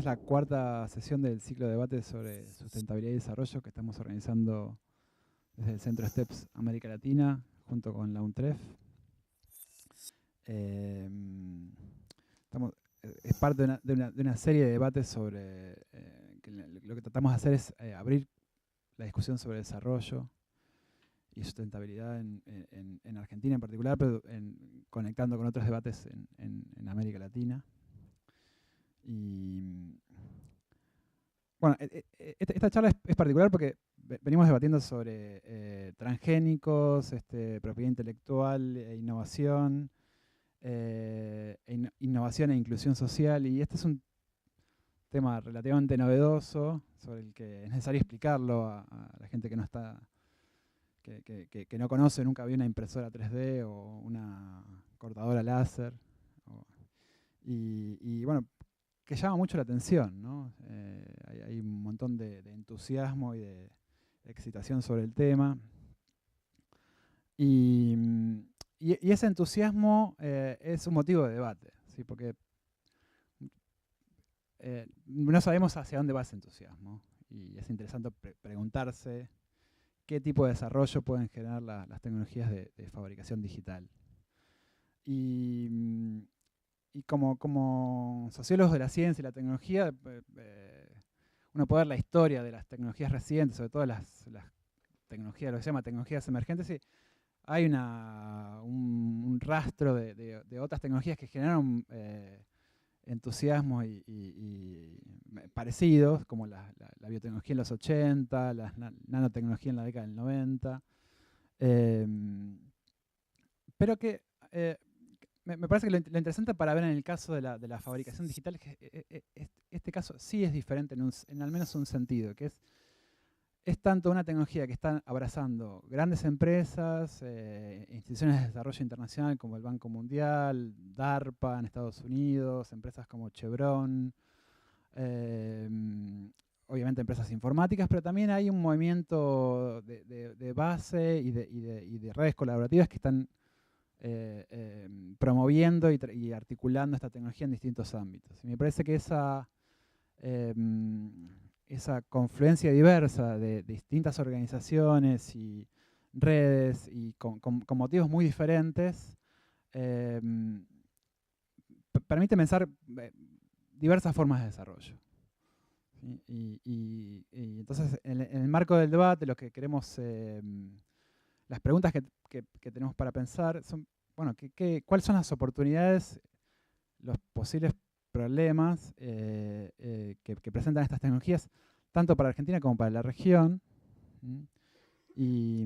la cuarta sesión del ciclo de debate sobre sustentabilidad y desarrollo que estamos organizando desde el Centro STEPS América Latina, junto con la UNTREF. Es parte de una serie de debates sobre, que lo que tratamos de hacer es abrir la discusión sobre desarrollo y sustentabilidad en Argentina en particular, pero conectando con otros debates en América Latina. Y bueno, esta charla es particular porque venimos debatiendo sobre transgénicos, propiedad intelectual, innovación, innovación e inclusión social, y este es un tema relativamente novedoso sobre el que es necesario explicarlo a la gente que no está, que no conoce, nunca vio una impresora 3D o una cortadora láser, y bueno, que llama mucho la atención, ¿no? Hay un montón de entusiasmo y de excitación sobre el tema. Y ese entusiasmo es un motivo de debate, ¿sí? Porque no sabemos hacia dónde va ese entusiasmo. Y es interesante preguntarse qué tipo de desarrollo pueden generar las tecnologías de fabricación digital. Y como sociólogos de la ciencia y la tecnología, uno puede ver la historia de las tecnologías recientes, sobre todo las tecnologías, lo que se llama tecnologías emergentes, y hay un rastro de otras tecnologías que generaron entusiasmo y parecidos, como la biotecnología en los 80, la nanotecnología en la década del 90, pero que me parece que lo interesante para ver en el caso de la fabricación digital es que este caso sí es diferente en al menos un sentido, que es tanto una tecnología que están abrazando grandes empresas, instituciones de desarrollo internacional como el Banco Mundial, DARPA en Estados Unidos, empresas como Chevron, obviamente empresas informáticas, pero también hay un movimiento de base y de redes colaborativas que están promoviendo y articulando esta tecnología en distintos ámbitos. Y me parece que esa confluencia diversa de distintas organizaciones y redes y con motivos muy diferentes permite pensar diversas formas de desarrollo. Y entonces en el marco del debate lo que queremos, las preguntas que tenemos para pensar son, bueno, ¿cuáles son las oportunidades, los posibles problemas que presentan estas tecnologías, tanto para Argentina como para la región? Y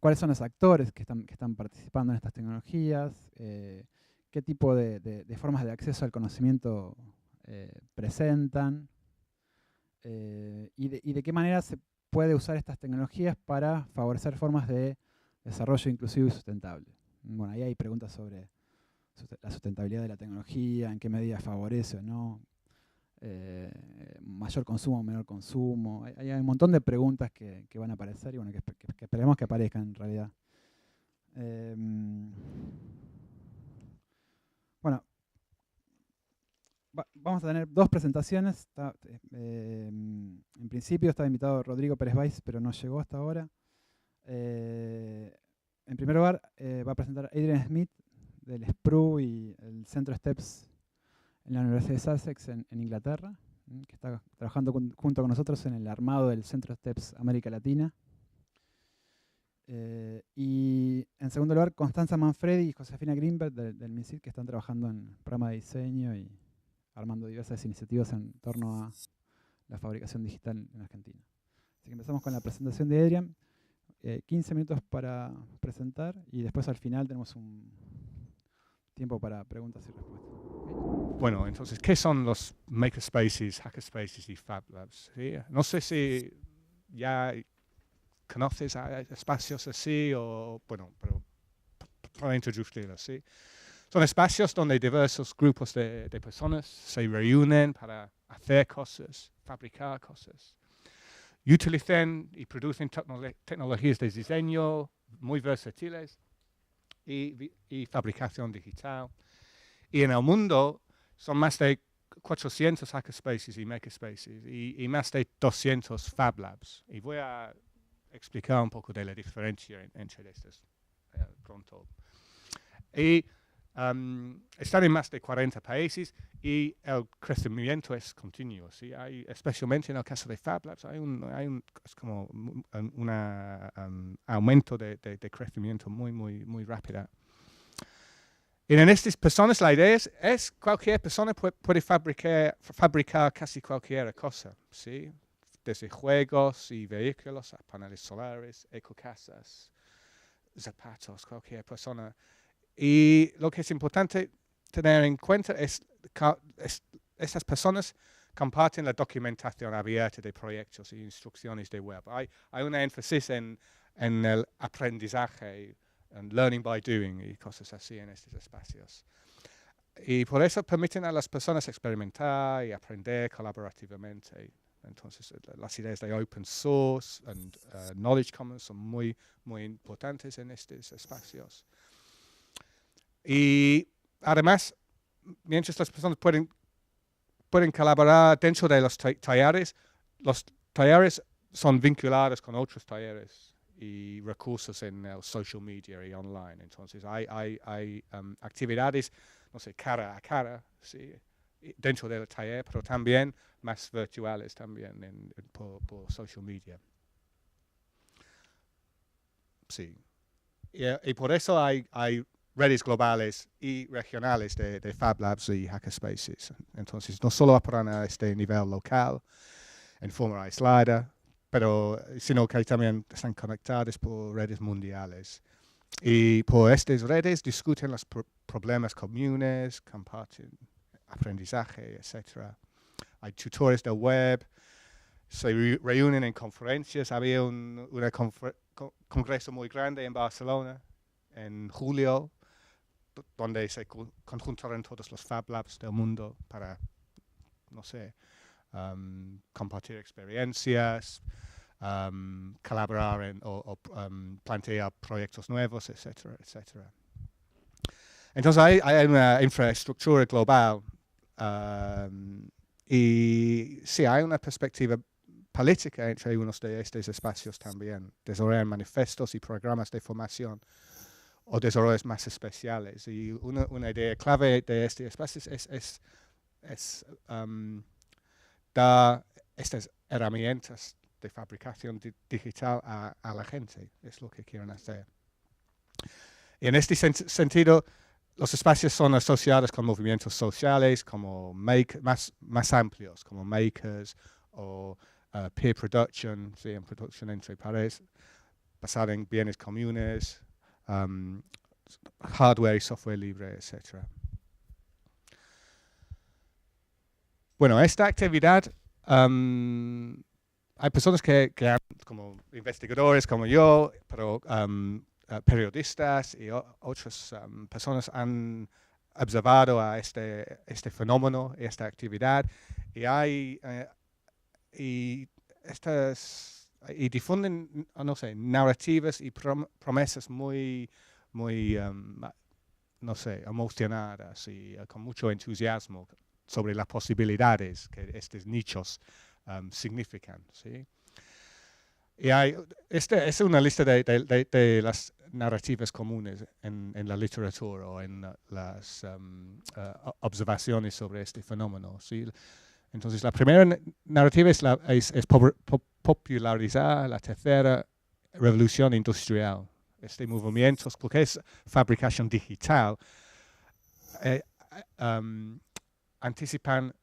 cuáles son los actores que están participando en estas tecnologías, qué tipo de formas de acceso al conocimiento presentan, y de qué manera se puede usar estas tecnologías para favorecer formas de desarrollo inclusivo y sustentable. Bueno, ahí hay preguntas sobre la sustentabilidad de la tecnología, en qué medida favorece o no, mayor consumo o menor consumo. Hay un montón de preguntas que van a aparecer y bueno, que esperemos que aparezcan en realidad. Bueno, vamos a tener dos presentaciones. En principio estaba invitado Rodrigo Pérez Valls, pero no llegó hasta ahora. En primer lugar, va a presentar Adrian Smith del SPRU y el Centro STEPS en la Universidad de Sussex en Inglaterra, que está trabajando junto con nosotros en el armado del Centro STEPS América Latina. Y en segundo lugar, Constanza Manfredi y Josefina Greenberg del MISID, que están trabajando en el programa de diseño y armando diversas iniciativas en torno a la fabricación digital en Argentina. Así que empezamos con la presentación de Adrian. 15 minutos para presentar y después al final tenemos un tiempo para preguntas y respuestas. ¿Okay? Bueno, entonces, ¿qué son los makerspaces, hackerspaces y Fab Labs? ¿Sí? No sé si ya conoces a espacios así o, bueno, pero para introducirlos, ¿sí? Son espacios donde diversos grupos de personas se reúnen para hacer cosas, fabricar cosas. Y utilizan y producen tecnologías de diseño muy versátiles y fabricación digital. Y en el mundo son más de 400 hackerspaces y makerspaces y más de 200 Fab Labs. Y voy a explicar un poco de la diferencia entre estos pronto. Y están en más de 40 países y el crecimiento es continuo. ¿Sí? Hay, especialmente en el caso de Fab Labs, hay un es como un aumento de crecimiento muy rápido. Y en estas personas la idea es cualquier persona puede fabricar casi cualquier cosa, ¿sí? Desde juegos y vehículos a paneles solares, ecocasas, zapatos, cualquier persona. Y lo que es importante tener en cuenta es que esas personas comparten la documentación abierta de proyectos y instrucciones de web. Hay un énfasis en el aprendizaje, en learning by doing y cosas así en estos espacios. Y por eso permiten a las personas experimentar y aprender colaborativamente. Entonces, las ideas de open source y knowledge commons son muy importantes en estos espacios. Y además, mientras las personas pueden colaborar dentro de los talleres son vinculados con otros talleres y recursos en el social media y online. Entonces, hay actividades, no sé, cara a cara, ¿sí? Dentro del taller, pero también más virtuales también por social media. Sí. Y por eso hay redes globales y regionales de Fab Labs y hackerspaces. Entonces, no solo operan a este nivel local, en forma aislada, sino que también están conectados por redes mundiales. Y por estas redes discuten los problemas comunes, comparten aprendizaje, etc. Hay tutores de web, se reúnen en conferencias. Había un congreso muy grande en Barcelona en julio, donde se conjuntaron todos los Fab Labs del mundo para, no sé, compartir experiencias, colaborar o plantear proyectos nuevos, etcétera, etcétera. Entonces hay una infraestructura global y sí, hay una perspectiva política entre unos de estos espacios también. Desarrollan manifestos y programas de formación o desarrollos más especiales. Y una idea clave de este espacio es dar estas herramientas de fabricación digital a la gente. Es lo que quieren hacer. Y en este sentido, los espacios son asociados con movimientos sociales como más amplios, como makers o peer production, ¿sí? En producción entre pares, basada en bienes comunes, hardware y software libre, etc. Bueno, esta actividad, hay personas que como investigadores como yo, pero periodistas y otras personas han observado a este fenómeno, esta actividad, y difunden, no sé, narrativas y promesas muy no sé, emocionadas y con mucho entusiasmo sobre las posibilidades que estos nichos significan, ¿sí? Y esta es una lista de las narrativas comunes en la literatura o en las observaciones sobre este fenómeno, ¿sí? Entonces, la primera narrativa es popularizar la tercera revolución industrial. Este movimiento, porque es fabricación digital, anticipan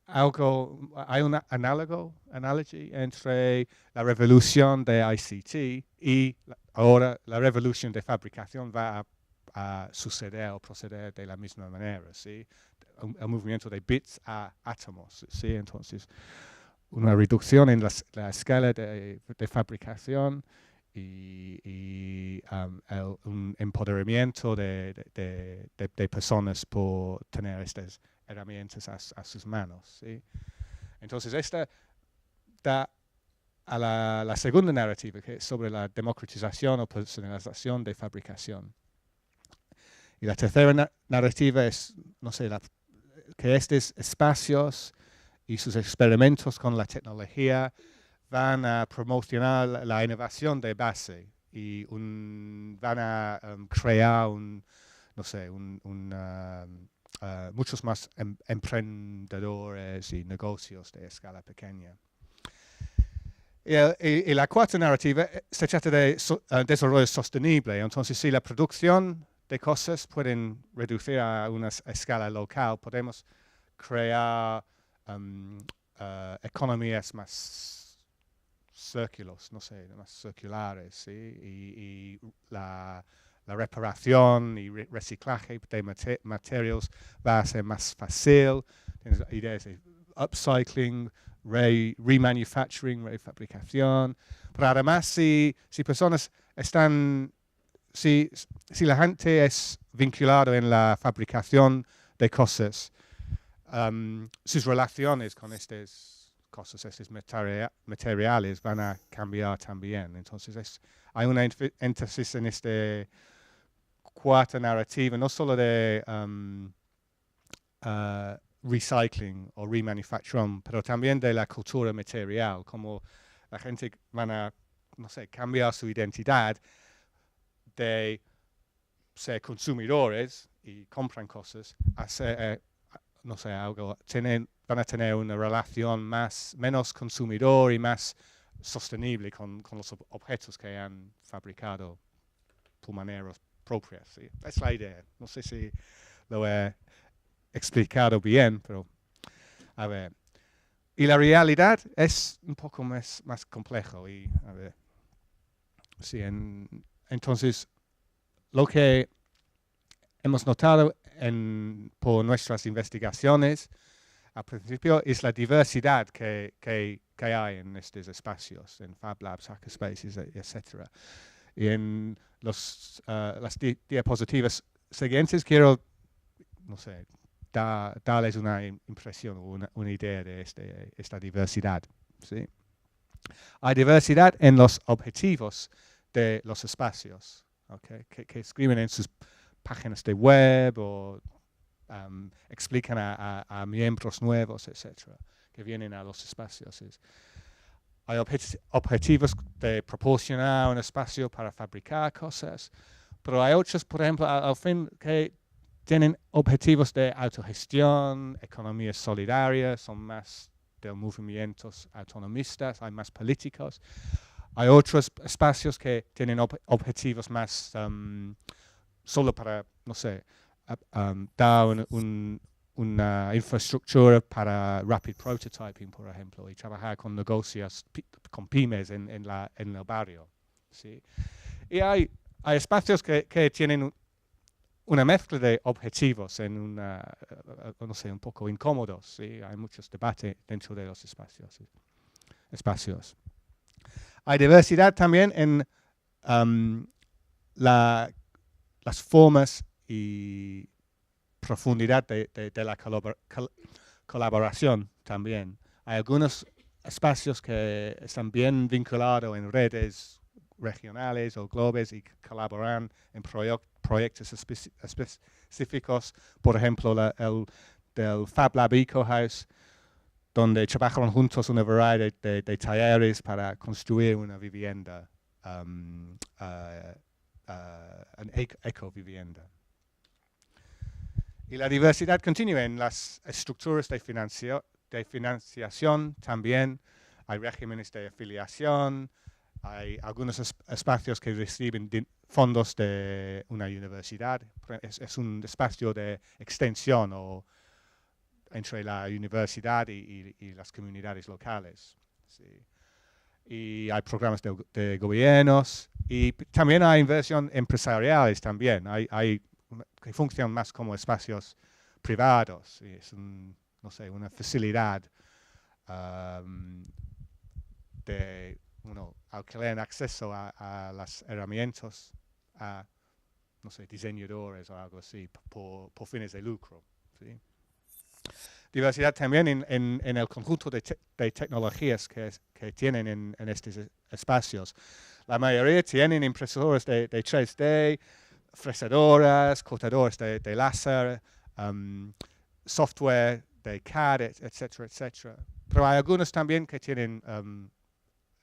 algo, hay un analogy entre la revolución de ICT y ahora la revolución de fabricación va a suceder o proceder de la misma manera, ¿sí? El movimiento de bits a átomos, ¿sí? Entonces, una reducción en la escala de fabricación y un empoderamiento de personas por tener estas herramientas a sus manos, ¿sí? Entonces, esta da a la segunda narrativa, que es sobre la democratización o personalización de fabricación. Y la tercera narrativa es, no sé, que estos espacios y sus experimentos con la tecnología van a promocionar la innovación de base y van a crear muchos más emprendedores y negocios de escala pequeña. Y la cuarta narrativa se trata de desarrollo sostenible. Entonces, si la producción de cosas pueden reducir a una escala local, podemos crear economías más más circulares, ¿sí? Y la reparación y reciclaje de materiales va a ser más fácil. Tienes ideas de upcycling, remanufacturing, refabricación. Pero además, si personas están, si la gente es vinculada en la fabricación de cosas, sus relaciones con estas cosas, estos materiales van a cambiar también. Entonces hay una énfasis en esta cuarta narrativa, no solo de recycling o remanufacturing, pero también de la cultura material, como la gente van a, cambiar su identidad de ser consumidores y compran cosas a ser, van a tener una relación menos consumidor y más sostenible con los objetos que han fabricado por maneras propias. ¿Sí? Es la idea. No sé si lo he explicado bien, pero a ver. Y la realidad es un poco más complejo. Y a ver. Sí, entonces, lo que hemos notado por nuestras investigaciones al principio es la diversidad que hay en estos espacios, en Fab Labs, hackerspaces, etc. Y en las diapositivas siguientes quiero, darles una impresión o una idea de esta diversidad. ¿Sí? Hay diversidad en los objetivos de los espacios, ¿okay? que escriben en sus páginas de web o explican a miembros nuevos, etc., que vienen a los espacios. Hay objetivos de proporcionar un espacio para fabricar cosas, pero hay otros, por ejemplo, al fin, que tienen objetivos de autogestión, economías solidarias, son más de movimientos autonomistas, hay más políticos. Hay otros espacios que tienen objetivos más solo para, dar una infraestructura para rapid prototyping, por ejemplo, y trabajar con negocios, con pymes en el barrio. ¿Sí? Y hay espacios que tienen una mezcla de objetivos un poco incómodos. ¿Sí? Hay muchos debates dentro de los espacios. Hay diversidad también en las formas y profundidad de la colaboración también. Hay algunos espacios que están bien vinculados en redes regionales o globales y colaboran en proyectos específicos, por ejemplo, del Fab Lab Eco House, donde trabajan juntos una variedad de talleres para construir una vivienda, una ecovivienda. Y la diversidad continúa en las estructuras de financiación también. Hay regímenes de afiliación, hay algunos espacios que reciben fondos de una universidad. Es un espacio de extensión entre la universidad y las comunidades locales. Sí. Y hay programas de gobiernos y también hay inversión empresariales también. Hay que funcionan más como espacios privados. Es una facilidad de alquiler acceso a las herramientas a diseñadores o algo así por fines de lucro. ¿Sí? Diversidad también en el conjunto de tecnologías que tienen en estos espacios. La mayoría tienen impresoras de 3D, fresadoras, cortadores de láser, software de CAD, etcétera, etcétera. Pero hay algunos también que tienen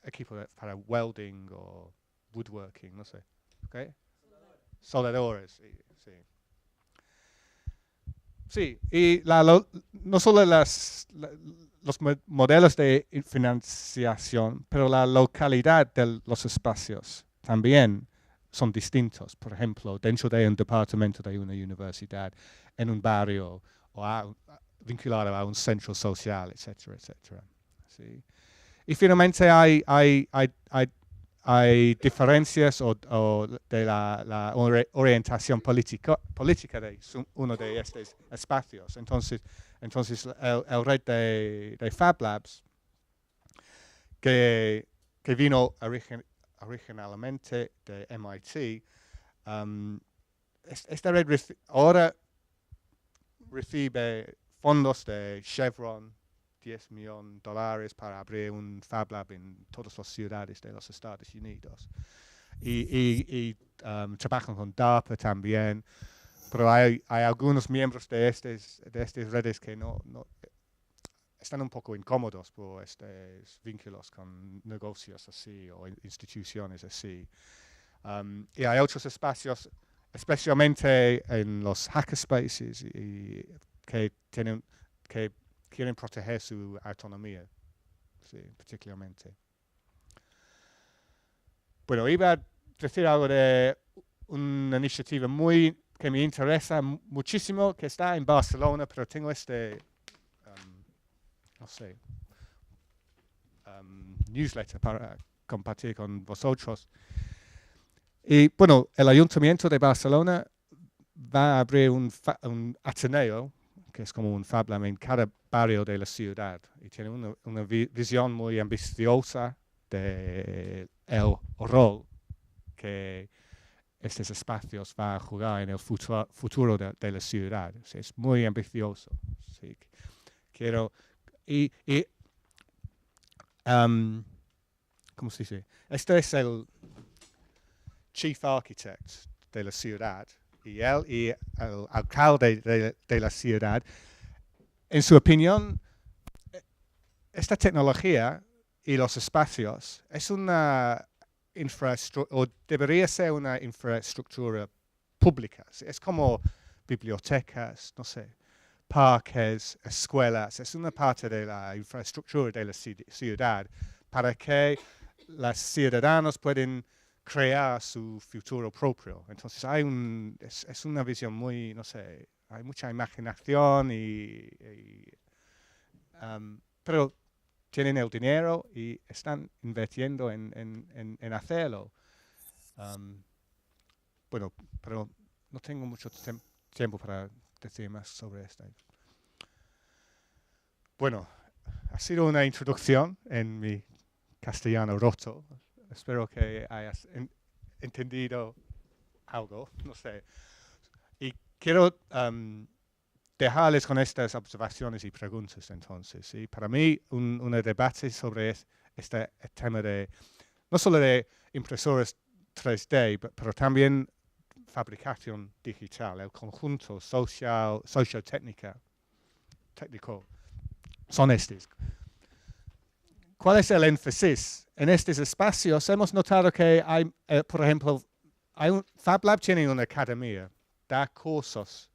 equipo para welding o woodworking, no sé. ¿Okay? Soldadores, sí. Sí, y no solo los modelos de financiación, pero la localidad de los espacios también son distintos. Por ejemplo, dentro de un departamento de una universidad, en un barrio o vinculado a un centro social, etcétera, etcétera. ¿Sí? Y finalmente hay diferencias de la orientación política de uno de estos espacios. Entonces el red de Fab Labs, que vino originalmente de MIT, esta red ahora recibe fondos de Chevron, $10 millones para abrir un Fab Lab en todas las ciudades de los Estados Unidos. Y trabajan con DARPA también, pero hay algunos miembros de estas redes que no están un poco incómodos por estos vínculos con negocios así o instituciones así. Y hay otros espacios, especialmente en los hackerspaces, que quieren proteger su autonomía, sí, particularmente. Bueno, iba a decir algo de una iniciativa que me interesa muchísimo, que está en Barcelona, pero tengo newsletter para compartir con vosotros. Y bueno, el Ayuntamiento de Barcelona va a abrir un Ateneo, que es como un Fab Lab en cada barrio de la ciudad, y tiene una visión muy ambiciosa del rol que estos espacios van a jugar en el futuro de la ciudad. O sea, es muy ambicioso. Sí. ¿Cómo se dice? Este es el Chief Architect de la ciudad, y él y el alcalde de la ciudad, en su opinión, esta tecnología y los espacios es una infraestructura, o debería ser una infraestructura pública. Es como bibliotecas, no sé, parques, escuelas. Es una parte de la infraestructura de la ciudad para que los ciudadanos puedan crear su futuro propio. Entonces es una visión muy, no sé, hay mucha imaginación pero tienen el dinero y están invirtiendo en hacerlo. Bueno, pero no tengo mucho tiempo para decir más sobre esto. Bueno, ha sido una introducción en mi castellano roto. Espero que hayas entendido algo, no sé. Y quiero dejarles con estas observaciones y preguntas entonces. ¿Sí? Para mí, un debate sobre este tema de, no solo de impresoras 3D, pero también fabricación digital, el conjunto sociotécnico, son estos. ¿Cuál es el énfasis? En estos espacios hemos notado que hay, por ejemplo, Fab Lab tiene una academia, da cursos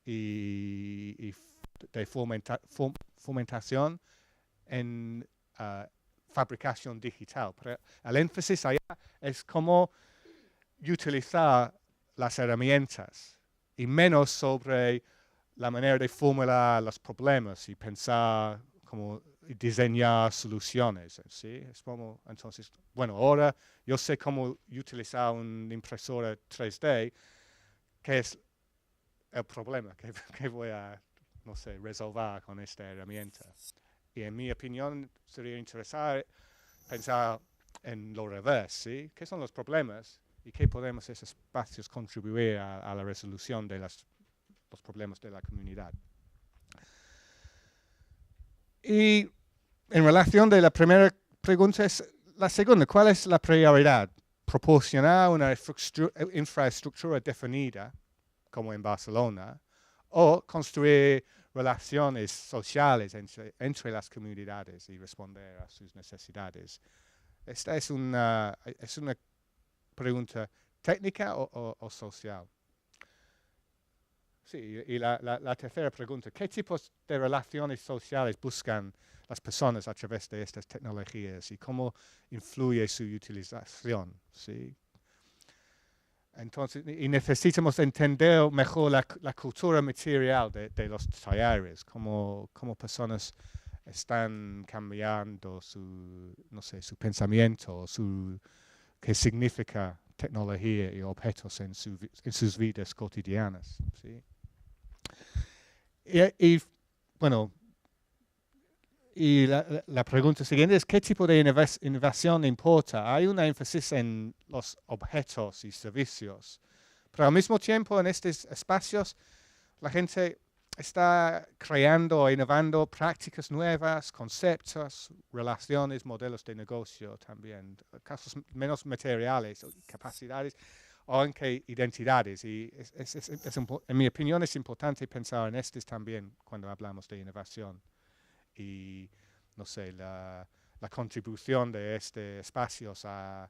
y de fomentación en fabricación digital. Pero el énfasis allá es cómo utilizar las herramientas y menos sobre la manera de formular los problemas y pensar cómo diseñar soluciones, ¿sí? Es como, entonces, bueno, ahora yo sé cómo utilizar una impresora 3D, que es el problema que voy a, no sé, resolver con esta herramienta. Y en mi opinión sería interesante pensar en lo reverso, ¿sí? ¿Qué son los problemas y qué podemos esos espacios contribuir a la resolución de los problemas de la comunidad? Y en relación de la primera pregunta es la segunda, ¿cuál es la prioridad? ¿Proporcionar una infraestructura definida, como en Barcelona, o construir relaciones sociales entre las comunidades y responder a sus necesidades. Esta es una pregunta técnica o social. Sí, y la tercera pregunta, ¿qué tipos de relaciones sociales buscan las personas a través de estas tecnologías y cómo influye su utilización? ¿Sí? Entonces, y necesitamos entender mejor la cultura material de los talleres, cómo personas están cambiando su pensamiento, qué significa tecnología y objetos en sus vidas cotidianas. ¿Sí? Y bueno, y la pregunta siguiente es, ¿qué tipo de innovación importa? Hay un énfasis en los objetos y servicios, pero al mismo tiempo en estos espacios la gente está creando e innovando prácticas nuevas, conceptos, relaciones, modelos de negocio también, casos menos materiales, capacidades, o aunque identidades. Y en mi opinión es importante pensar en estos también cuando hablamos de innovación. Y, no sé, la contribución de estos espacios a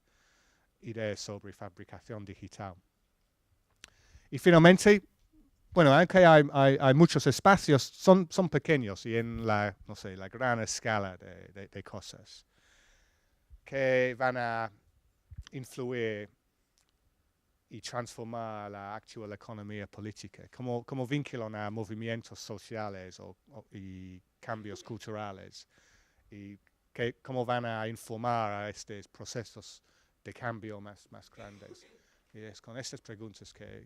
ideas sobre fabricación digital. Y finalmente, bueno, aunque hay muchos espacios, son pequeños y en la gran escala de cosas que van a influir y transformar la actual economía política, como vinculan a movimientos sociales y cambios culturales, y cómo van a informar a estos procesos de cambio más grandes. Y es con estas preguntas que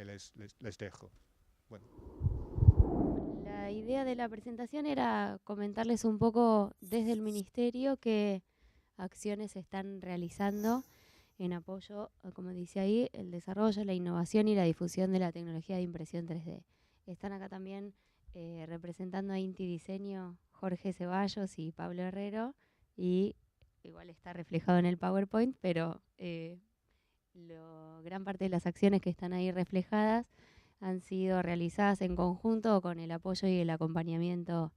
les dejo. Bueno. La idea de la presentación era comentarles un poco desde el Ministerio qué acciones se están realizando en apoyo, como dice ahí, el desarrollo, la innovación y la difusión de la tecnología de impresión 3D. Están acá también representando a Inti Diseño Jorge Ceballos y Pablo Herrero, y igual está reflejado en el PowerPoint, pero gran parte de las acciones que están ahí reflejadas han sido realizadas en conjunto con el apoyo y el acompañamiento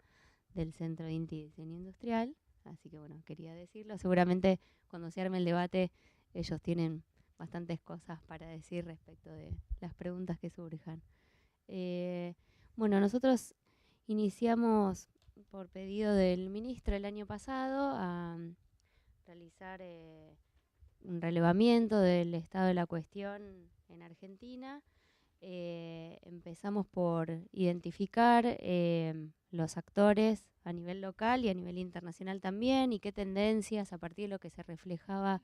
del Centro de Inti Diseño Industrial. Así que bueno, quería decirlo. Seguramente cuando se arme el debate ellos tienen bastantes cosas para decir respecto de las preguntas que surjan. Bueno, nosotros iniciamos por pedido del ministro el año pasado a realizar un relevamiento del estado de la cuestión en Argentina. Empezamos por identificar los actores a nivel local y a nivel internacional también, y qué tendencias a partir de lo que se reflejaba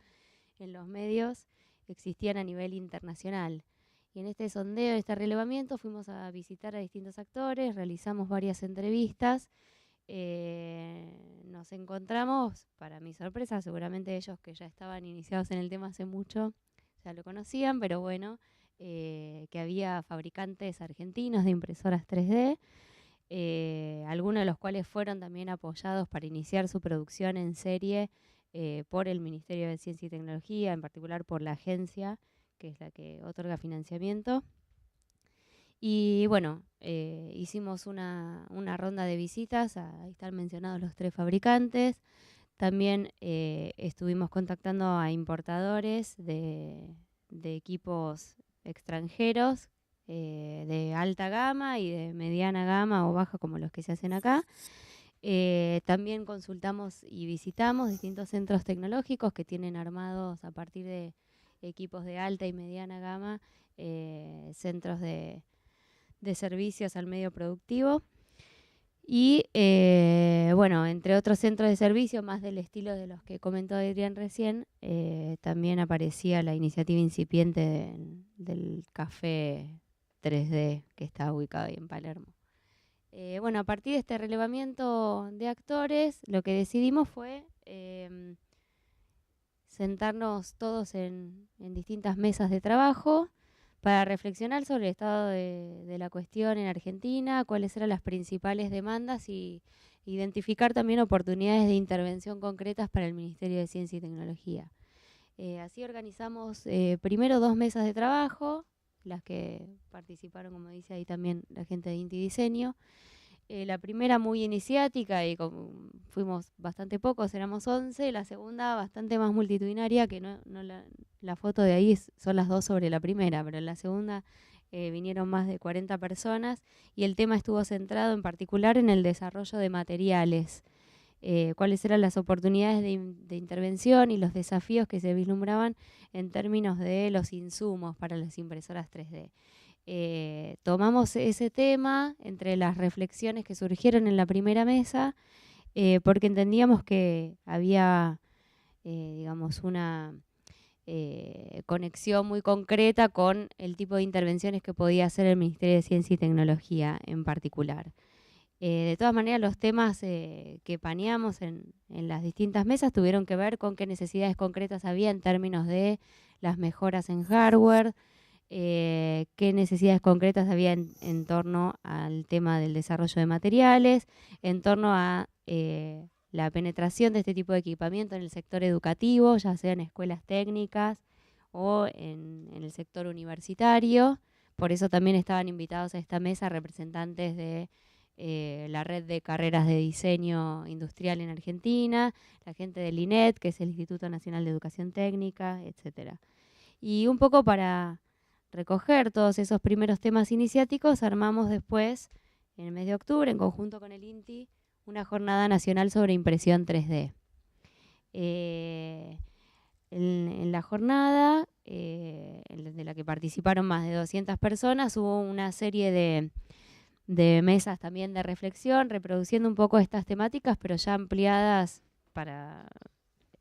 en los medios existían a nivel internacional. Y en este sondeo, este relevamiento, fuimos a visitar a distintos actores, realizamos varias entrevistas. Nos encontramos, para mi sorpresa, seguramente ellos que ya estaban iniciados en el tema hace mucho ya lo conocían, pero bueno, que había fabricantes argentinos de impresoras 3D, algunos de los cuales fueron también apoyados para iniciar su producción en serie por el Ministerio de Ciencia y Tecnología, en particular por la agencia, que es la que otorga financiamiento. Y bueno, hicimos una ronda de visitas, ahí están mencionados los 3 fabricantes. También estuvimos contactando a importadores de equipos extranjeros, de alta gama y de mediana gama o baja, como los que se hacen acá. También consultamos y visitamos distintos centros tecnológicos que tienen armados a partir de equipos de alta y mediana gama, centros de servicios al medio productivo. Y bueno, entre otros centros de servicio, más del estilo de los que comentó Adrián recién, también aparecía la iniciativa incipiente del café 3D que está ubicado ahí en Palermo. Bueno, a partir de este relevamiento de actores, lo que decidimos fue sentarnos todos en distintas mesas de trabajo para reflexionar sobre el estado de la cuestión en Argentina, cuáles eran las principales demandas y identificar también oportunidades de intervención concretas para el Ministerio de Ciencia y Tecnología. Así organizamos primero 2 mesas de trabajo, las que participaron, como dice ahí también la gente de Inti Diseño. La primera muy iniciática y fuimos bastante pocos, éramos 11. La segunda bastante más multitudinaria, que la foto de ahí son las 2 sobre la primera, pero en la segunda vinieron más de 40 personas y el tema estuvo centrado en particular en el desarrollo de materiales. Cuáles eran las oportunidades de intervención y los desafíos que se vislumbraban en términos de los insumos para las impresoras 3D. Tomamos ese tema entre las reflexiones que surgieron en la primera mesa, porque entendíamos que había, digamos, una conexión muy concreta con el tipo de intervenciones que podía hacer el Ministerio de Ciencia y Tecnología en particular. De todas maneras, los temas que paneamos en las distintas mesas tuvieron que ver con qué necesidades concretas había en términos de las mejoras en hardware, qué necesidades concretas había en torno al tema del desarrollo de materiales, en torno a la penetración de este tipo de equipamiento en el sector educativo, ya sea en escuelas técnicas o en el sector universitario. Por eso también estaban invitados a esta mesa representantes de la red de carreras de diseño industrial en Argentina, la gente del INET, que es el Instituto Nacional de Educación Técnica, etc. Y un poco para recoger todos esos primeros temas iniciáticos, armamos después, en el mes de octubre, en conjunto con el INTI, una jornada nacional sobre impresión 3D. En la jornada, de la que participaron más de 200 personas, hubo una serie de mesas también de reflexión, reproduciendo un poco estas temáticas, pero ya ampliadas para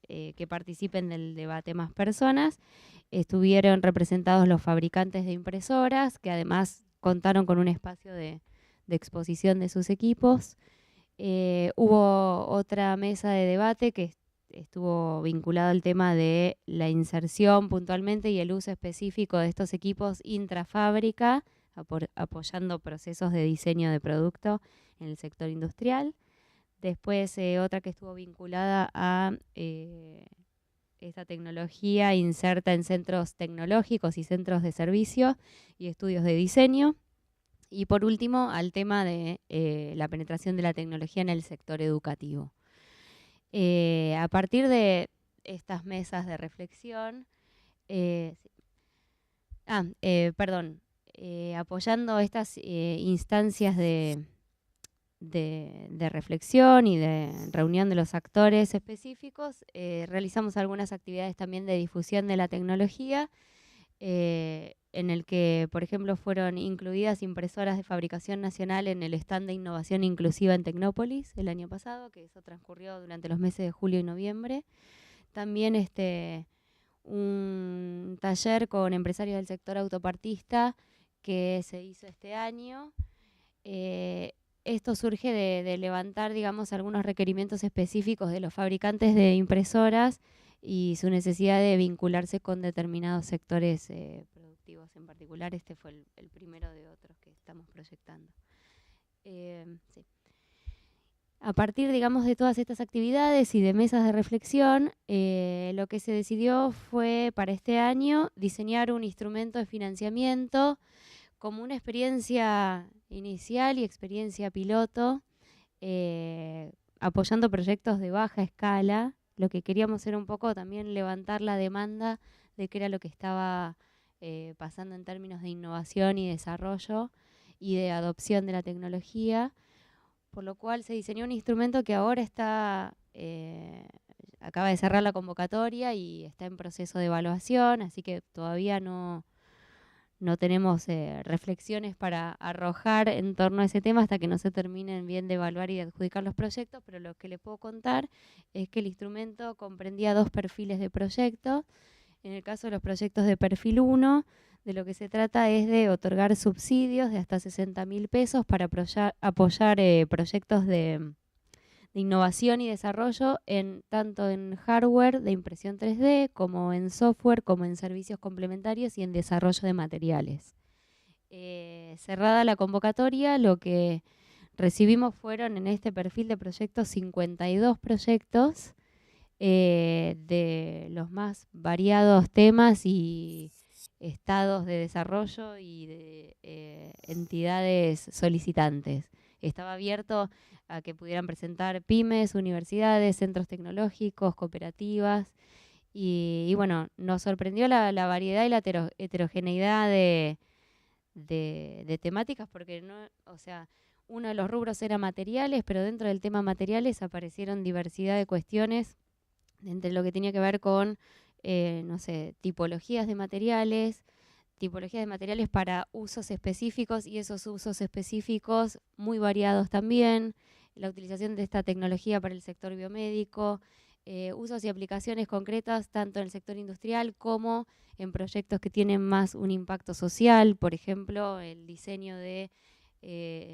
que participen del debate más personas. Estuvieron representados los fabricantes de impresoras, que además contaron con un espacio de exposición de sus equipos. Hubo otra mesa de debate que estuvo vinculada al tema de la inserción puntualmente y el uso específico de estos equipos intrafábrica, apoyando procesos de diseño de producto en el sector industrial. Después otra que estuvo vinculada a esta tecnología inserta en centros tecnológicos y centros de servicio y estudios de diseño. Y por último, al tema de la penetración de la tecnología en el sector educativo. A partir de estas mesas de reflexión, apoyando estas instancias de reflexión y de reunión de los actores específicos, realizamos algunas actividades también de difusión de la tecnología, en el que, por ejemplo, fueron incluidas impresoras de fabricación nacional en el stand de innovación inclusiva en Tecnópolis el año pasado, que eso transcurrió durante los meses de julio y noviembre. También un taller con empresarios del sector autopartista que se hizo este año. Esto surge de levantar, digamos, algunos requerimientos específicos de los fabricantes de impresoras y su necesidad de vincularse con determinados sectores productivos en particular. Este fue el primero de otros que estamos proyectando. Sí. A partir, digamos, de todas estas actividades y de mesas de reflexión, lo que se decidió fue para este año diseñar un instrumento de financiamiento como una experiencia inicial y experiencia piloto, apoyando proyectos de baja escala. Lo que queríamos era un poco también levantar la demanda de qué era lo que estaba pasando en términos de innovación y desarrollo y de adopción de la tecnología, por lo cual se diseñó un instrumento que ahora acaba de cerrar la convocatoria y está en proceso de evaluación, así que todavía no tenemos reflexiones para arrojar en torno a ese tema hasta que no se terminen bien de evaluar y de adjudicar los proyectos, pero lo que le puedo contar es que el instrumento comprendía 2 perfiles de proyecto. En el caso de los proyectos de perfil 1, de lo que se trata es de otorgar subsidios de hasta 60.000 pesos para apoyar proyectos de innovación y desarrollo tanto en hardware de impresión 3D, como en software, como en servicios complementarios y en desarrollo de materiales. Cerrada la convocatoria, lo que recibimos fueron en este perfil de proyectos 52 proyectos de los más variados temas y estados de desarrollo y de entidades solicitantes. Estaba abierto a que pudieran presentar pymes, universidades, centros tecnológicos, cooperativas. Y bueno, nos sorprendió la variedad y la heterogeneidad de temáticas, porque uno de los rubros era materiales, pero dentro del tema materiales aparecieron diversidad de cuestiones entre lo que tenía que ver con, tipologías de materiales para usos específicos, y esos usos específicos muy variados también, la utilización de esta tecnología para el sector biomédico, usos y aplicaciones concretas tanto en el sector industrial como en proyectos que tienen más un impacto social, por ejemplo, el diseño de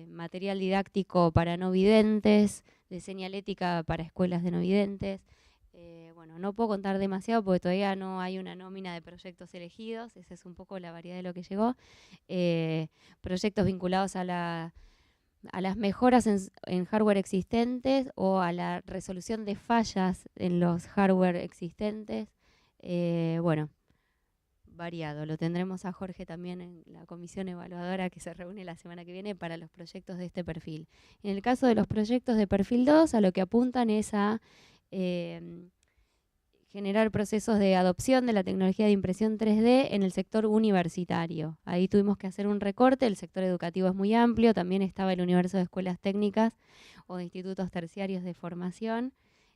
material didáctico para no videntes, de señalética para escuelas de no videntes. No puedo contar demasiado porque todavía no hay una nómina de proyectos elegidos, esa es un poco la variedad de lo que llegó. Proyectos vinculados a las mejoras en hardware existentes o a la resolución de fallas en los hardware existentes. Variado. Lo tendremos a Jorge también en la comisión evaluadora que se reúne la semana que viene para los proyectos de este perfil. En el caso de los proyectos de perfil 2, a lo que apuntan es a generar procesos de adopción de la tecnología de impresión 3D en el sector universitario. Ahí tuvimos que hacer un recorte, el sector educativo es muy amplio, también estaba el universo de escuelas técnicas o de institutos terciarios de formación.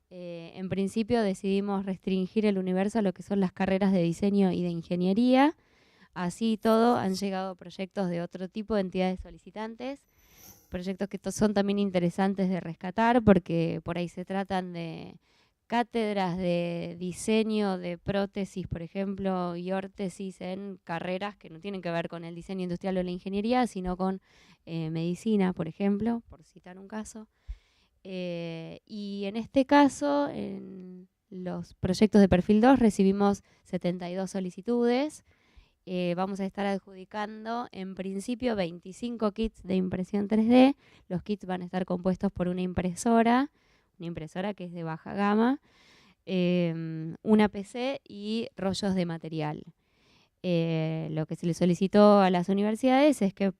En principio decidimos restringir el universo a lo que son las carreras de diseño y de ingeniería. Así y todo, han llegado proyectos de otro tipo de entidades solicitantes, proyectos que son también interesantes de rescatar porque por ahí se tratan de cátedras de diseño de prótesis, por ejemplo, y órtesis en carreras que no tienen que ver con el diseño industrial o la ingeniería, sino con medicina, por ejemplo, por citar un caso. Y en este caso, en los proyectos de perfil 2 recibimos 72 solicitudes. Vamos a estar adjudicando en principio 25 kits de impresión 3D. Los kits van a estar compuestos por una impresora que es de baja gama, una PC y rollos de material. Lo que se le solicitó a las universidades es que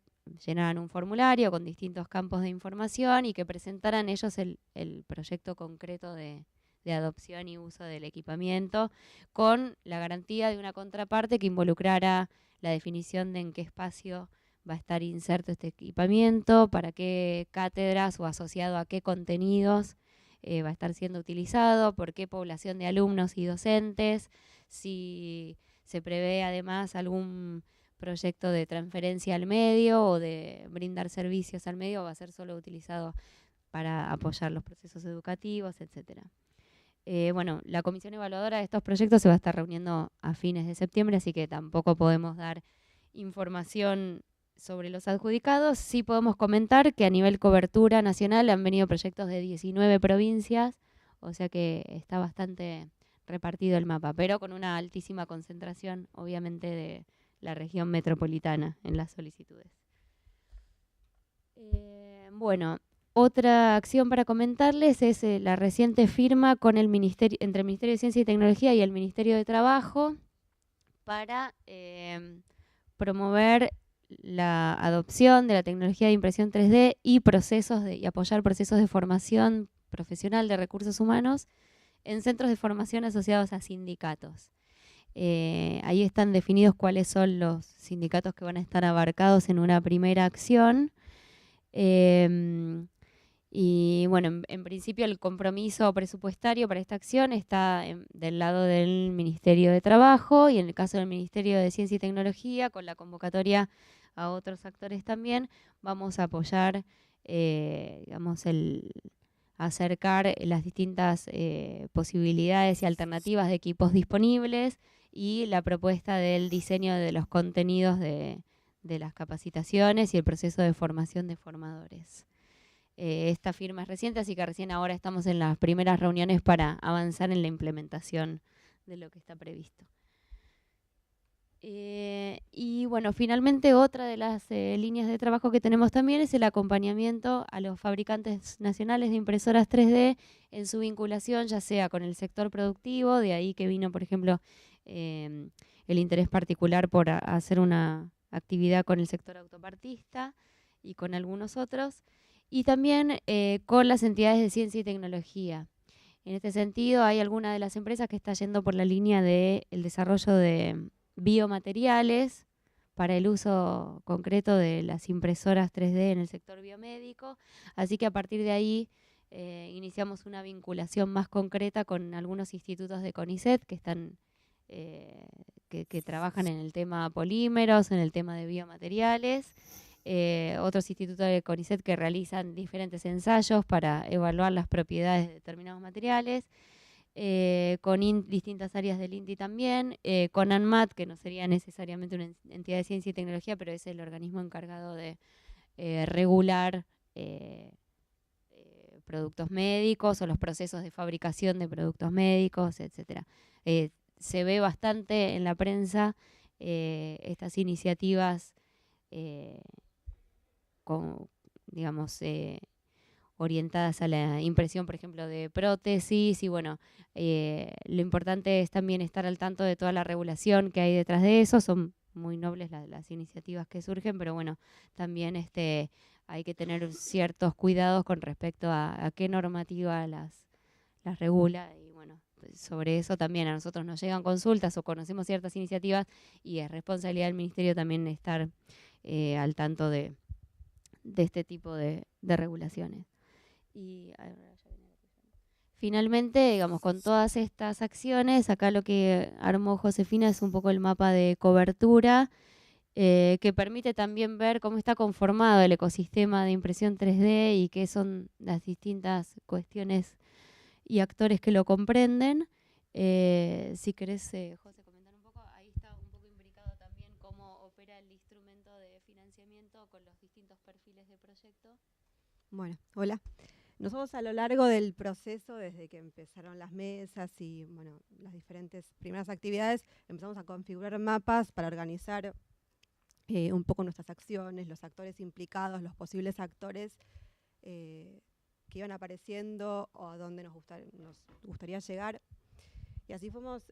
llenaran un formulario con distintos campos de información y que presentaran ellos el proyecto concreto de adopción y uso del equipamiento, con la garantía de una contraparte que involucrara la definición de en qué espacio va a estar inserto este equipamiento, para qué cátedras o asociado a qué contenidos va a estar siendo utilizado, por qué población de alumnos y docentes, si se prevé además algún proyecto de transferencia al medio o de brindar servicios al medio, o va a ser solo utilizado para apoyar los procesos educativos, etcétera. La comisión evaluadora de estos proyectos se va a estar reuniendo a fines de septiembre, así que tampoco podemos dar información sobre los adjudicados. Sí podemos comentar que a nivel cobertura nacional han venido proyectos de 19 provincias, o sea que está bastante repartido el mapa, pero con una altísima concentración, obviamente, de la región metropolitana en las solicitudes. Otra acción para comentarles es la reciente firma con entre el Ministerio de Ciencia y Tecnología y el Ministerio de Trabajo para promover la adopción de la tecnología de impresión 3D y apoyar procesos de formación profesional de recursos humanos en centros de formación asociados a sindicatos. Ahí están definidos cuáles son los sindicatos que van a estar abarcados en una primera acción. En principio el compromiso presupuestario para esta acción está del lado del Ministerio de Trabajo, y en el caso del Ministerio de Ciencia y Tecnología, con la convocatoria a otros actores también, vamos a apoyar, acercar las distintas posibilidades y alternativas de equipos disponibles y la propuesta del diseño de los contenidos de las capacitaciones y el proceso de formación de formadores. Esta firma es reciente, así que recién ahora estamos en las primeras reuniones para avanzar en la implementación de lo que está previsto. Finalmente otra de las líneas de trabajo que tenemos también es el acompañamiento a los fabricantes nacionales de impresoras 3D en su vinculación, ya sea con el sector productivo, de ahí que vino, por ejemplo, el interés particular por hacer una actividad con el sector autopartista y con algunos otros, y también con las entidades de ciencia y tecnología. En este sentido, hay alguna de las empresas que está yendo por la línea del desarrollo de biomateriales para el uso concreto de las impresoras 3D en el sector biomédico. Así que a partir de ahí iniciamos una vinculación más concreta con algunos institutos de CONICET que están que trabajan en el tema polímeros, en el tema de biomateriales, otros institutos de CONICET que realizan diferentes ensayos para evaluar las propiedades de determinados materiales, con distintas áreas del INTI también, con ANMAT, que no sería necesariamente una entidad de ciencia y tecnología, pero es el organismo encargado de regular productos médicos o los procesos de fabricación de productos médicos, etc. Se ve bastante en la prensa estas iniciativas digamos, orientadas a la impresión, por ejemplo, de prótesis. Y bueno, lo importante es también estar al tanto de toda la regulación que hay detrás de eso. Son muy nobles las iniciativas que surgen, pero bueno, también hay que tener ciertos cuidados con respecto a qué normativa las regula. Y bueno, sobre eso también a nosotros nos llegan consultas o conocemos ciertas iniciativas y es responsabilidad del Ministerio también estar al tanto de este tipo de regulaciones. Y finalmente, digamos, con todas estas acciones, acá lo que armó Josefina es un poco el mapa de cobertura que permite también ver cómo está conformado el ecosistema de impresión 3D y qué son las distintas cuestiones y actores que lo comprenden. Si querés, José, comentar un poco, ahí está un poco imbricado también cómo opera el instrumento de financiamiento con los distintos perfiles de proyecto. Bueno, hola. Nosotros a lo largo del proceso, desde que empezaron las mesas y bueno, las diferentes primeras actividades, empezamos a configurar mapas para organizar un poco nuestras acciones, los actores implicados, los posibles actores que iban apareciendo o a dónde nos gustaría llegar. Y así fuimos,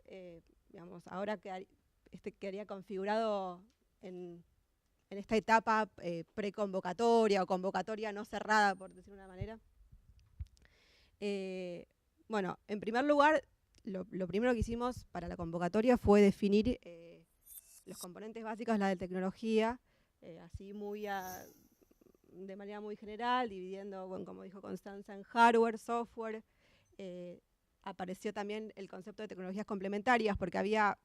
digamos, ahora quedaría configurado en esta etapa preconvocatoria o convocatoria no cerrada, por decirlo de una manera. Bueno, en primer lugar, lo primero que hicimos para la convocatoria fue definir los componentes básicos de la de tecnología, así de manera muy general, dividiendo, bueno, como dijo Constanza, en hardware, software. Apareció también el concepto de tecnologías complementarias, porque había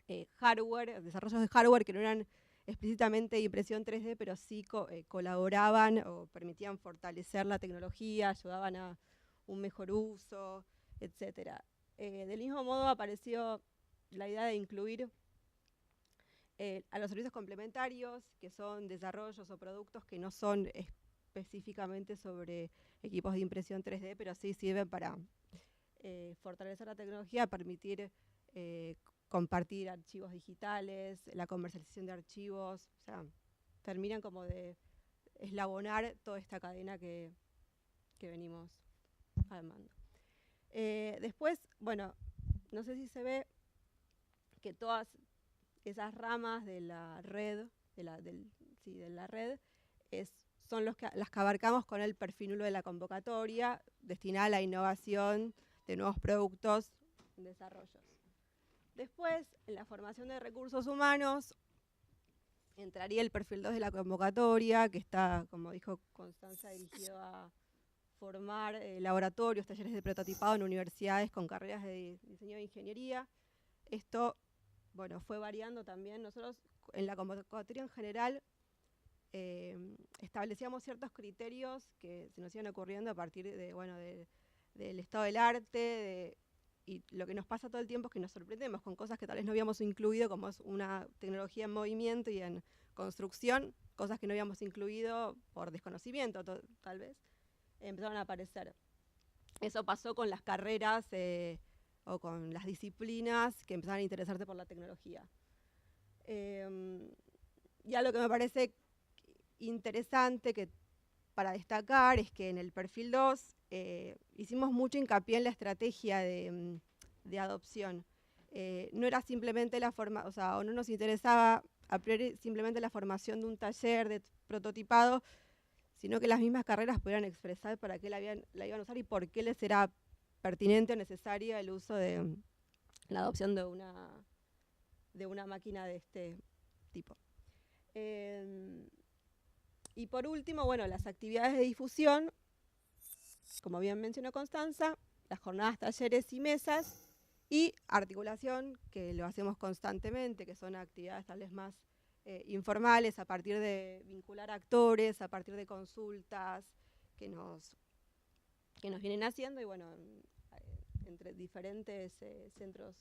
desarrollos de hardware que no eran explícitamente impresión 3D, pero sí colaboraban o permitían fortalecer la tecnología, ayudaban a un mejor uso, etc. Del mismo modo apareció la idea de incluir a los servicios complementarios, que son desarrollos o productos que no son específicamente sobre equipos de impresión 3D, pero sí sirven para fortalecer la tecnología, permitir compartir archivos digitales, la comercialización de archivos, o sea, terminan como de eslabonar toda esta cadena que venimos armando. Después, bueno, no sé si se ve que todas esas ramas de la red, son las que abarcamos con el perfil 1 de la convocatoria, destinada a la innovación de nuevos productos en desarrollos. Después, en la formación de recursos humanos, entraría el perfil 2 de la convocatoria, que está, como dijo Constanza, dirigido a formar laboratorios, talleres de prototipado en universidades con carreras de diseño de ingeniería. Esto, bueno, fue variando también. Nosotros, en la convocatoria en general, establecíamos ciertos criterios que se nos iban ocurriendo a partir del estado del arte, y lo que nos pasa todo el tiempo es que nos sorprendemos con cosas que tal vez no habíamos incluido, como es una tecnología en movimiento y en construcción, cosas que no habíamos incluido por desconocimiento tal vez, empezaron a aparecer. Eso pasó con las carreras o con las disciplinas que empezaron a interesarse por la tecnología. Y algo que me parece interesante para destacar es que en el perfil 2 hicimos mucho hincapié en la estrategia de adopción. no era simplemente o sea, o no nos interesaba a priori simplemente la formación de un taller de prototipado, sino que las mismas carreras pudieran expresar para qué la iban a usar y por qué les era pertinente o necesario el uso de la adopción de una máquina de este tipo. Y por último, bueno, las actividades de difusión, como bien mencionó Constanza, las jornadas, talleres y mesas, y articulación, que lo hacemos constantemente, que son actividades tal vez más informales, a partir de vincular actores, a partir de consultas que nos vienen haciendo, y bueno, entre diferentes centros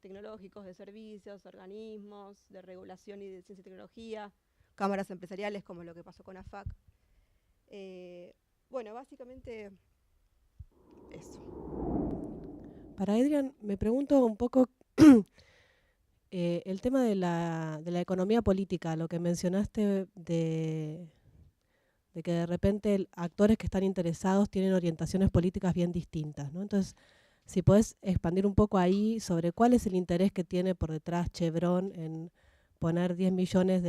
tecnológicos, de servicios, organismos, de regulación y de ciencia y tecnología, cámaras empresariales, como lo que pasó con AFAC. Bueno, básicamente eso. Para Adrián, me pregunto un poco el tema de la economía política, lo que mencionaste de que de repente actores que están interesados tienen orientaciones políticas bien distintas, ¿no? Entonces, si podés expandir un poco ahí sobre cuál es el interés que tiene por detrás Chevron en poner $10 millones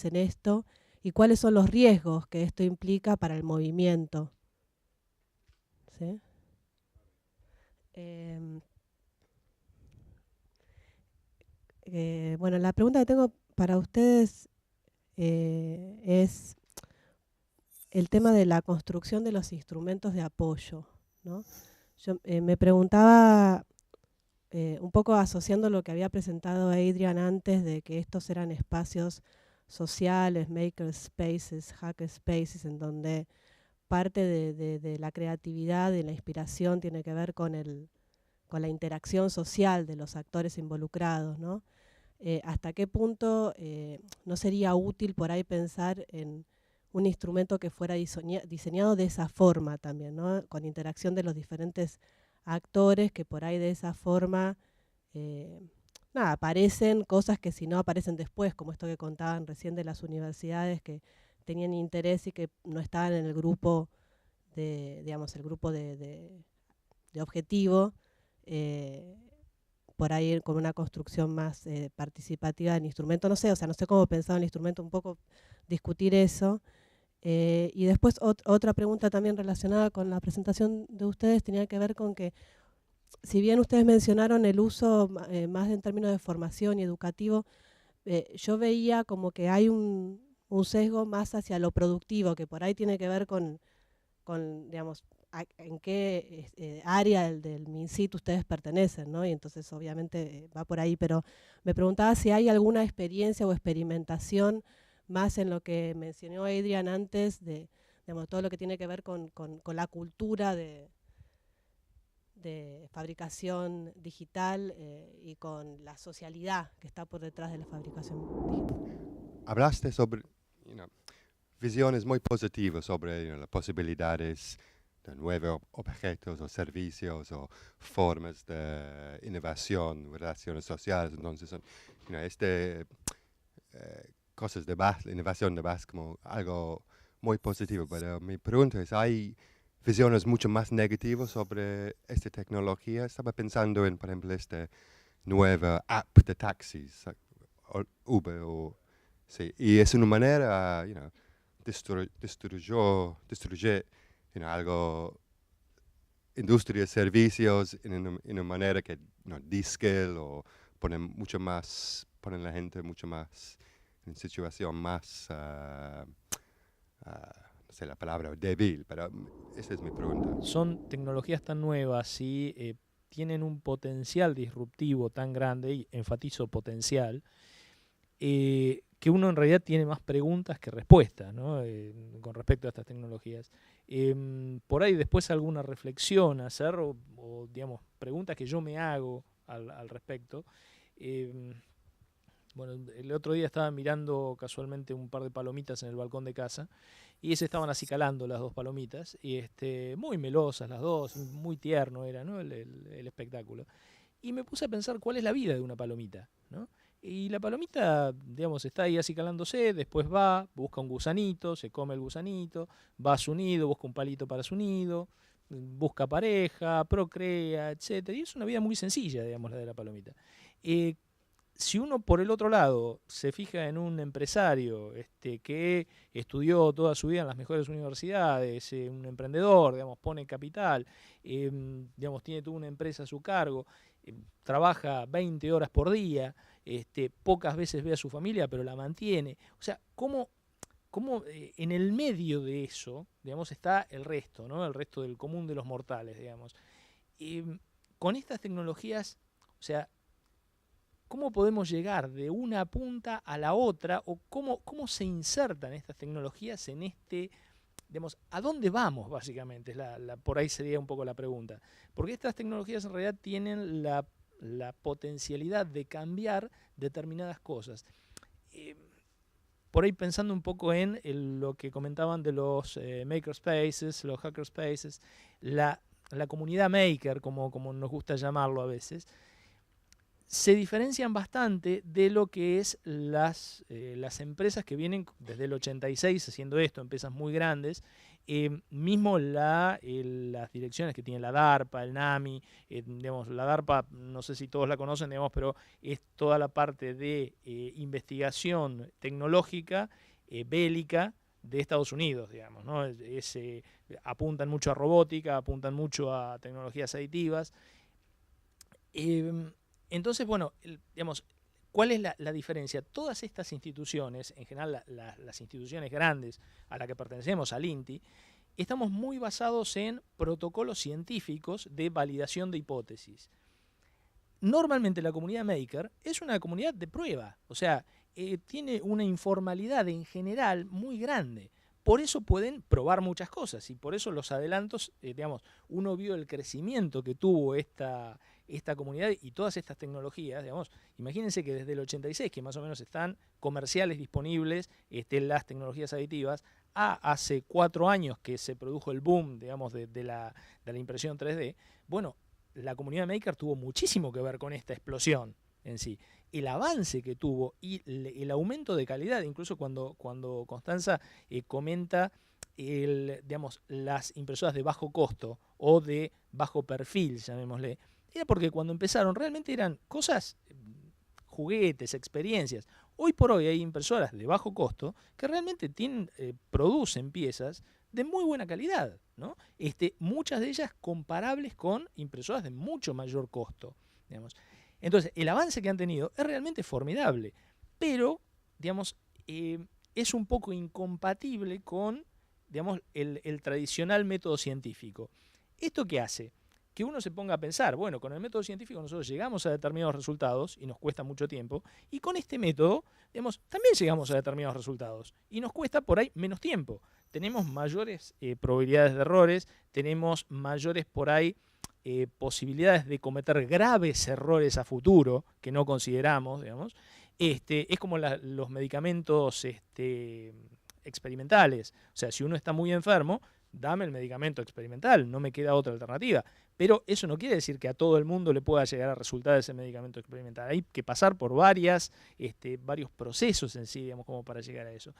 en esto y cuáles son los riesgos que esto implica para el movimiento. ¿Sí? Bueno, la pregunta que tengo para ustedes es el tema de la construcción de los instrumentos de apoyo, ¿no? Yo me preguntaba, un poco asociando lo que había presentado Adrián antes, de que estos eran espacios sociales, maker spaces, hacker spaces, en donde parte de la creatividad, de la inspiración, tiene que ver con la interacción social de los actores involucrados, ¿no? ¿Hasta qué punto no sería útil por ahí pensar en un instrumento que fuera diseñado de esa forma también, ¿no? Con interacción de los diferentes actores, que por ahí de esa forma aparecen cosas que si no aparecen después, como esto que contaban recién de las universidades que tenían interés y que no estaban en el grupo digamos, el grupo de objetivo, por ahí con una construcción más participativa del instrumento, no sé cómo pensaba el instrumento, un poco discutir eso. Y después otra pregunta también relacionada con la presentación de ustedes tenía que ver con que, si bien ustedes mencionaron el uso más en términos de formación y educativo, yo veía como que hay un sesgo más hacia lo productivo, que por ahí tiene que ver con digamos, en qué área del MinSit ustedes pertenecen, ¿no? Y entonces obviamente va por ahí, pero me preguntaba si hay alguna experiencia o experimentación más en lo que mencionó Adrián antes, de digamos, todo lo que tiene que ver con la cultura de fabricación digital y con la socialidad que está por detrás de la fabricación digital. Hablaste sobre visiones muy positivas sobre las posibilidades de nuevos objetos o servicios o formas de innovación, relaciones sociales. Entonces, cosas de base, innovación de base como algo muy positivo. Pero mi pregunta es, ¿hay visiones mucho más negativas sobre esta tecnología? Estaba pensando en, por ejemplo, esta nueva app de taxis, Uber, sí, y es una manera, destruir algo, industria, servicios, en una manera que de-skill o ponen la gente mucho más en situación más, no sé la palabra, débil, pero esa es mi pregunta. Son tecnologías tan nuevas y tienen un potencial disruptivo tan grande, y enfatizo potencial, que uno en realidad tiene más preguntas que respuestas, ¿no? Con respecto a estas tecnologías. Por ahí después alguna reflexión hacer o digamos, preguntas que yo me hago al respecto. Bueno, el otro día estaba mirando casualmente un par de palomitas en el balcón de casa y se estaban acicalando las dos palomitas, y muy melosas las dos, muy tierno era, ¿no? el espectáculo. Y me puse a pensar cuál es la vida de una palomita, ¿no? Y la palomita, digamos, está ahí acicalándose, después va, busca un gusanito, se come el gusanito, va a su nido, busca un palito para su nido, busca pareja, procrea, etcétera, y es una vida muy sencilla, digamos, la de la palomita. Si uno por el otro lado se fija en un empresario que estudió toda su vida en las mejores universidades, un emprendedor, digamos, pone capital, digamos, tiene toda una empresa a su cargo, trabaja 20 horas por día, pocas veces ve a su familia, pero la mantiene. O sea, ¿cómo en el medio de eso, digamos, está el resto, ¿no? El resto del común de los mortales, digamos? Con estas tecnologías, o sea, ¿cómo podemos llegar de una punta a la otra? ¿O cómo se insertan estas tecnologías en digamos, ¿a dónde vamos básicamente? Por ahí sería un poco la pregunta. Porque estas tecnologías en realidad tienen la potencialidad de cambiar determinadas cosas. Por ahí pensando un poco en lo que comentaban de los makerspaces, los hackerspaces, la comunidad maker, como nos gusta llamarlo a veces, se diferencian bastante de lo que es las empresas que vienen desde el 86 haciendo esto, empresas muy grandes, mismo las direcciones que tiene la DARPA, el NAMI, digamos, la DARPA, no sé si todos la conocen, digamos, pero es toda la parte de investigación tecnológica, bélica, de Estados Unidos, digamos, ¿no? Apuntan mucho a robótica, apuntan mucho a tecnologías aditivas. Entonces, bueno, digamos, ¿cuál es la diferencia? Todas estas instituciones, en general las instituciones grandes a las que pertenecemos, al INTI, estamos muy basados en protocolos científicos de validación de hipótesis. Normalmente la comunidad maker es una comunidad de prueba, o sea, tiene una informalidad en general muy grande. Por eso pueden probar muchas cosas y por eso los adelantos, digamos, uno vio el crecimiento que tuvo esta comunidad y todas estas tecnologías, digamos, imagínense que desde el 86, que más o menos están comerciales disponibles las tecnologías aditivas, a hace 4 años que se produjo el boom, digamos, de la impresión 3D, bueno, la comunidad maker tuvo muchísimo que ver con esta explosión en sí. El avance que tuvo y el aumento de calidad, incluso cuando Constanza comenta digamos, las impresoras de bajo costo o de bajo perfil, llamémosle, era porque cuando empezaron realmente eran cosas, juguetes, experiencias. Hoy por hoy hay impresoras de bajo costo que realmente producen piezas de muy buena calidad, ¿no? Muchas de ellas comparables con impresoras de mucho mayor costo, digamos. Entonces, el avance que han tenido es realmente formidable, pero, digamos, es un poco incompatible con, digamos, el tradicional método científico. ¿Esto qué hace? Que uno se ponga a pensar, bueno, con el método científico nosotros llegamos a determinados resultados y nos cuesta mucho tiempo, y con este método, digamos, también llegamos a determinados resultados y nos cuesta por ahí menos tiempo. Tenemos mayores probabilidades de errores, tenemos mayores por ahí posibilidades de cometer graves errores a futuro que no consideramos, digamos. Es como los medicamentos experimentales. O sea, si uno está muy enfermo, dame el medicamento experimental, no me queda otra alternativa. Pero eso no quiere decir que a todo el mundo le pueda llegar a resultar ese medicamento experimental. Hay que pasar por varios procesos en sí, digamos, como para llegar a eso.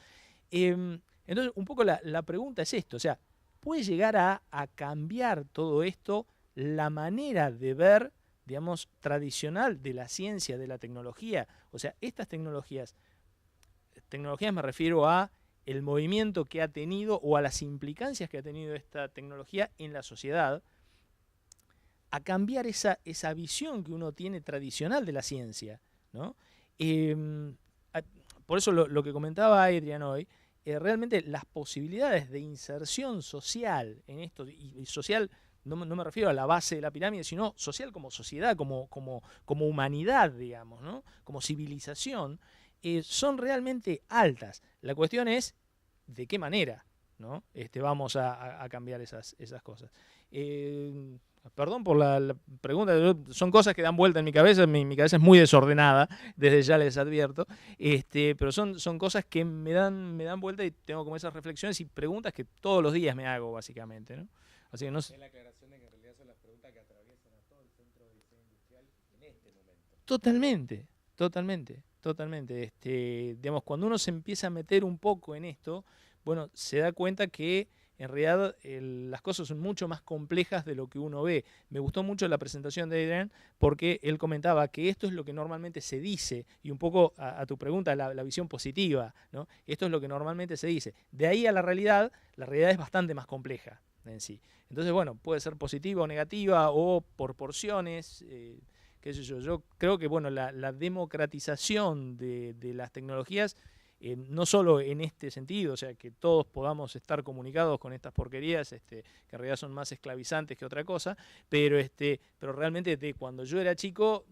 Entonces, un poco la pregunta es esto, o sea, ¿puede llegar a cambiar todo esto la manera de ver, digamos, tradicional de la ciencia, de la tecnología? O sea, estas tecnologías me refiero a el movimiento que ha tenido o a las implicancias que ha tenido esta tecnología en la sociedad, a cambiar esa visión que uno tiene tradicional de la ciencia, ¿no? Por eso lo que comentaba Adrián hoy, realmente las posibilidades de inserción social en esto, y social no me refiero a la base de la pirámide, sino social como sociedad, como humanidad, digamos, ¿no? Como civilización, son realmente altas. La cuestión es de qué manera, ¿no? Vamos a cambiar esas cosas. Perdón por la pregunta, son cosas que dan vuelta en mi cabeza, mi cabeza es muy desordenada, desde ya les advierto, pero son cosas que me dan vuelta y tengo como esas reflexiones y preguntas que todos los días me hago, básicamente, ¿no? Así que no sé. Es la aclaración de que en realidad son las preguntas que atraviesan a todo el centro de diseño industrial en este momento. Totalmente. Digamos, cuando uno se empieza a meter un poco en esto, bueno, se da cuenta que en realidad las cosas son mucho más complejas de lo que uno ve. Me gustó mucho la presentación de Adrián porque él comentaba que esto es lo que normalmente se dice, y un poco a tu pregunta, la visión positiva, ¿no? Esto es lo que normalmente se dice. De ahí a la realidad es bastante más compleja en sí. Entonces, bueno, puede ser positiva o negativa o por porciones, qué sé yo. Yo creo que, bueno, la democratización de las tecnologías, no solo en este sentido, o sea, que todos podamos estar comunicados con estas porquerías, que en realidad son más esclavizantes que otra cosa, pero realmente de cuando yo era chico,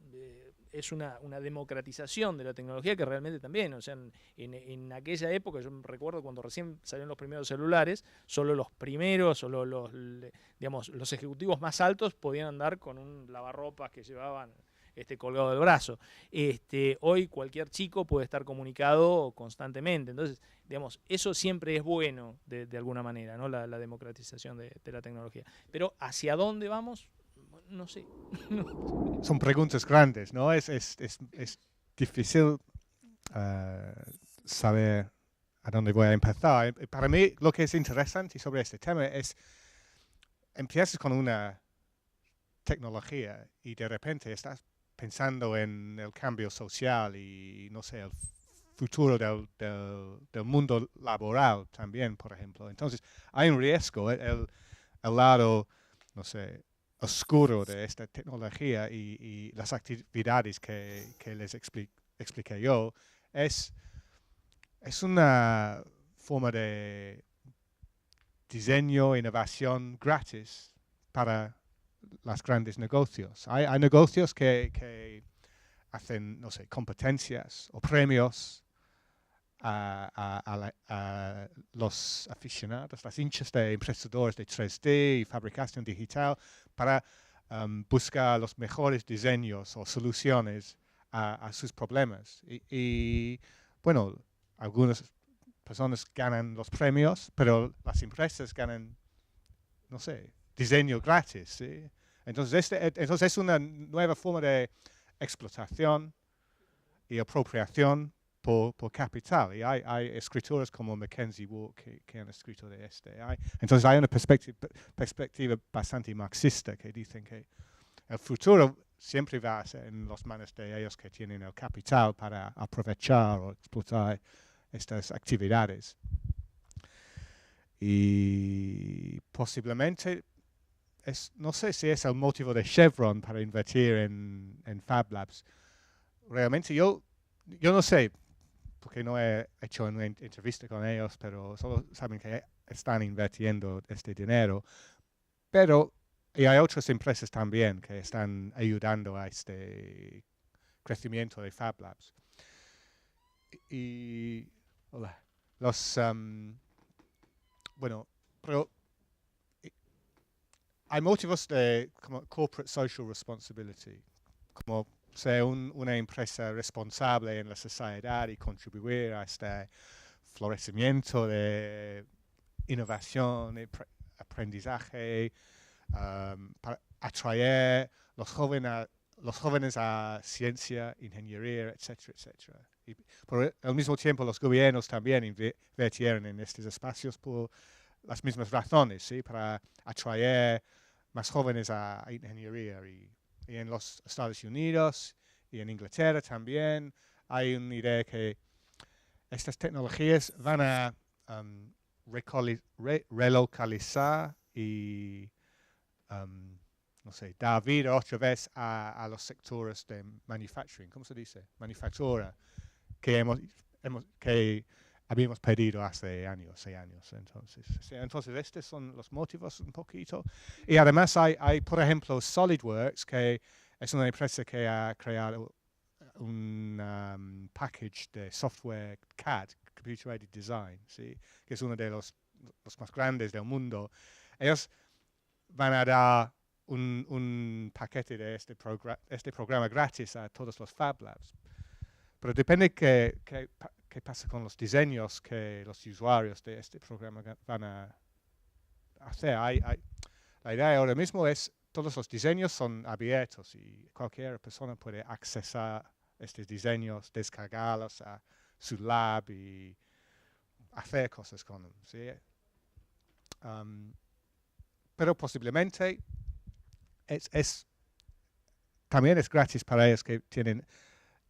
es una democratización de la tecnología que realmente también, o sea, en aquella época, yo recuerdo cuando recién salieron los primeros celulares, solo los primeros, solo los ejecutivos más altos podían andar con un lavarropas que llevaban colgado del brazo. Hoy cualquier chico puede estar comunicado constantemente. Entonces, digamos, eso siempre es bueno de alguna manera, ¿no? La democratización de la tecnología. Pero ¿hacia dónde vamos? No sé. Son preguntas grandes, ¿no? Es difícil saber a dónde voy a empezar. Para mí, lo que es interesante sobre este tema es, empiezas con una tecnología y de repente estás pensando en el cambio social y, no sé, el futuro del mundo laboral también, por ejemplo. Entonces, hay un riesgo, el lado, no sé, oscuro de esta tecnología y las actividades que les expliqué yo, es una forma de diseño e innovación gratis para los grandes negocios. Hay negocios que hacen, no sé, competencias o premios a los aficionados, las hinchas de impresores de 3D y fabricación digital para buscar los mejores diseños o soluciones a sus problemas. Y bueno, algunas personas ganan los premios, pero las empresas ganan, no sé, diseño gratis, ¿sí? Entonces es una nueva forma de explotación y apropiación por capital. Y hay escritores como Mackenzie Ward que han escrito de entonces hay una perspectiva bastante marxista que dicen que el futuro siempre va a ser en las manos de ellos que tienen el capital para aprovechar o explotar estas actividades. Y posiblemente, no sé si es el motivo de Chevron para invertir en Fab Labs. Realmente yo no sé, porque no he hecho una entrevista con ellos, pero solo saben que están invirtiendo este dinero. Pero y hay otras empresas también que están ayudando a este crecimiento de Fab Labs. Y bueno, pero hay motivos de como corporate social responsibility, como ser una empresa responsable en la sociedad y contribuir a este florecimiento de innovación y aprendizaje, para atraer los jóvenes a ciencia, ingeniería, etcétera, etcétera. Y por el mismo tiempo los gobiernos también invirtieron en estos espacios por las mismas razones, ¿sí? Para atraer más jóvenes a ingeniería. Y en los Estados Unidos y en Inglaterra también hay una idea que estas tecnologías van a relocalizar y no sé, dar vida otra vez a los sectores de manufacturing, ¿cómo se dice? Manufactura, que habíamos pedido hace años. Entonces, estos son los motivos un poquito. Y además hay por ejemplo, SolidWorks, que es una empresa que ha creado un package de software CAD, Computer Aided Design, ¿sí? Que es uno de los más grandes del mundo. Ellos van a dar un paquete de este programa gratis a todos los Fab Labs. Pero depende qué pasa con los diseños que los usuarios de este programa van a hacer. La idea ahora mismo es todos los diseños son abiertos y cualquier persona puede accesar estos diseños, descargarlos a su lab y hacer cosas con them, ¿sí? Pero posiblemente también es gratis para ellos que tienen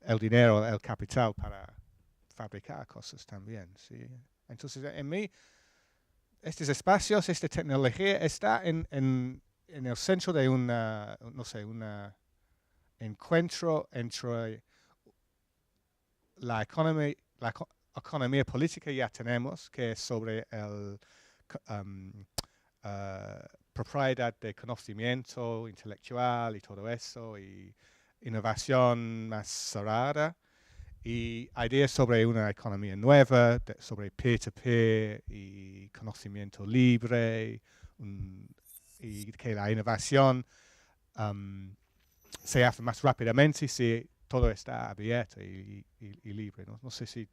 el dinero, el capital para fabricar cosas también, ¿sí? Entonces, en mí, estos espacios, esta tecnología está en el centro de un encuentro entre la economía política que ya tenemos, que es sobre el propiedad de conocimiento intelectual y todo eso, y innovación más cerrada, y ideas sobre una economía nueva, sobre peer-to-peer y conocimiento libre, y que la innovación se hace más rápidamente si todo está abierto y libre, ¿no? No sé si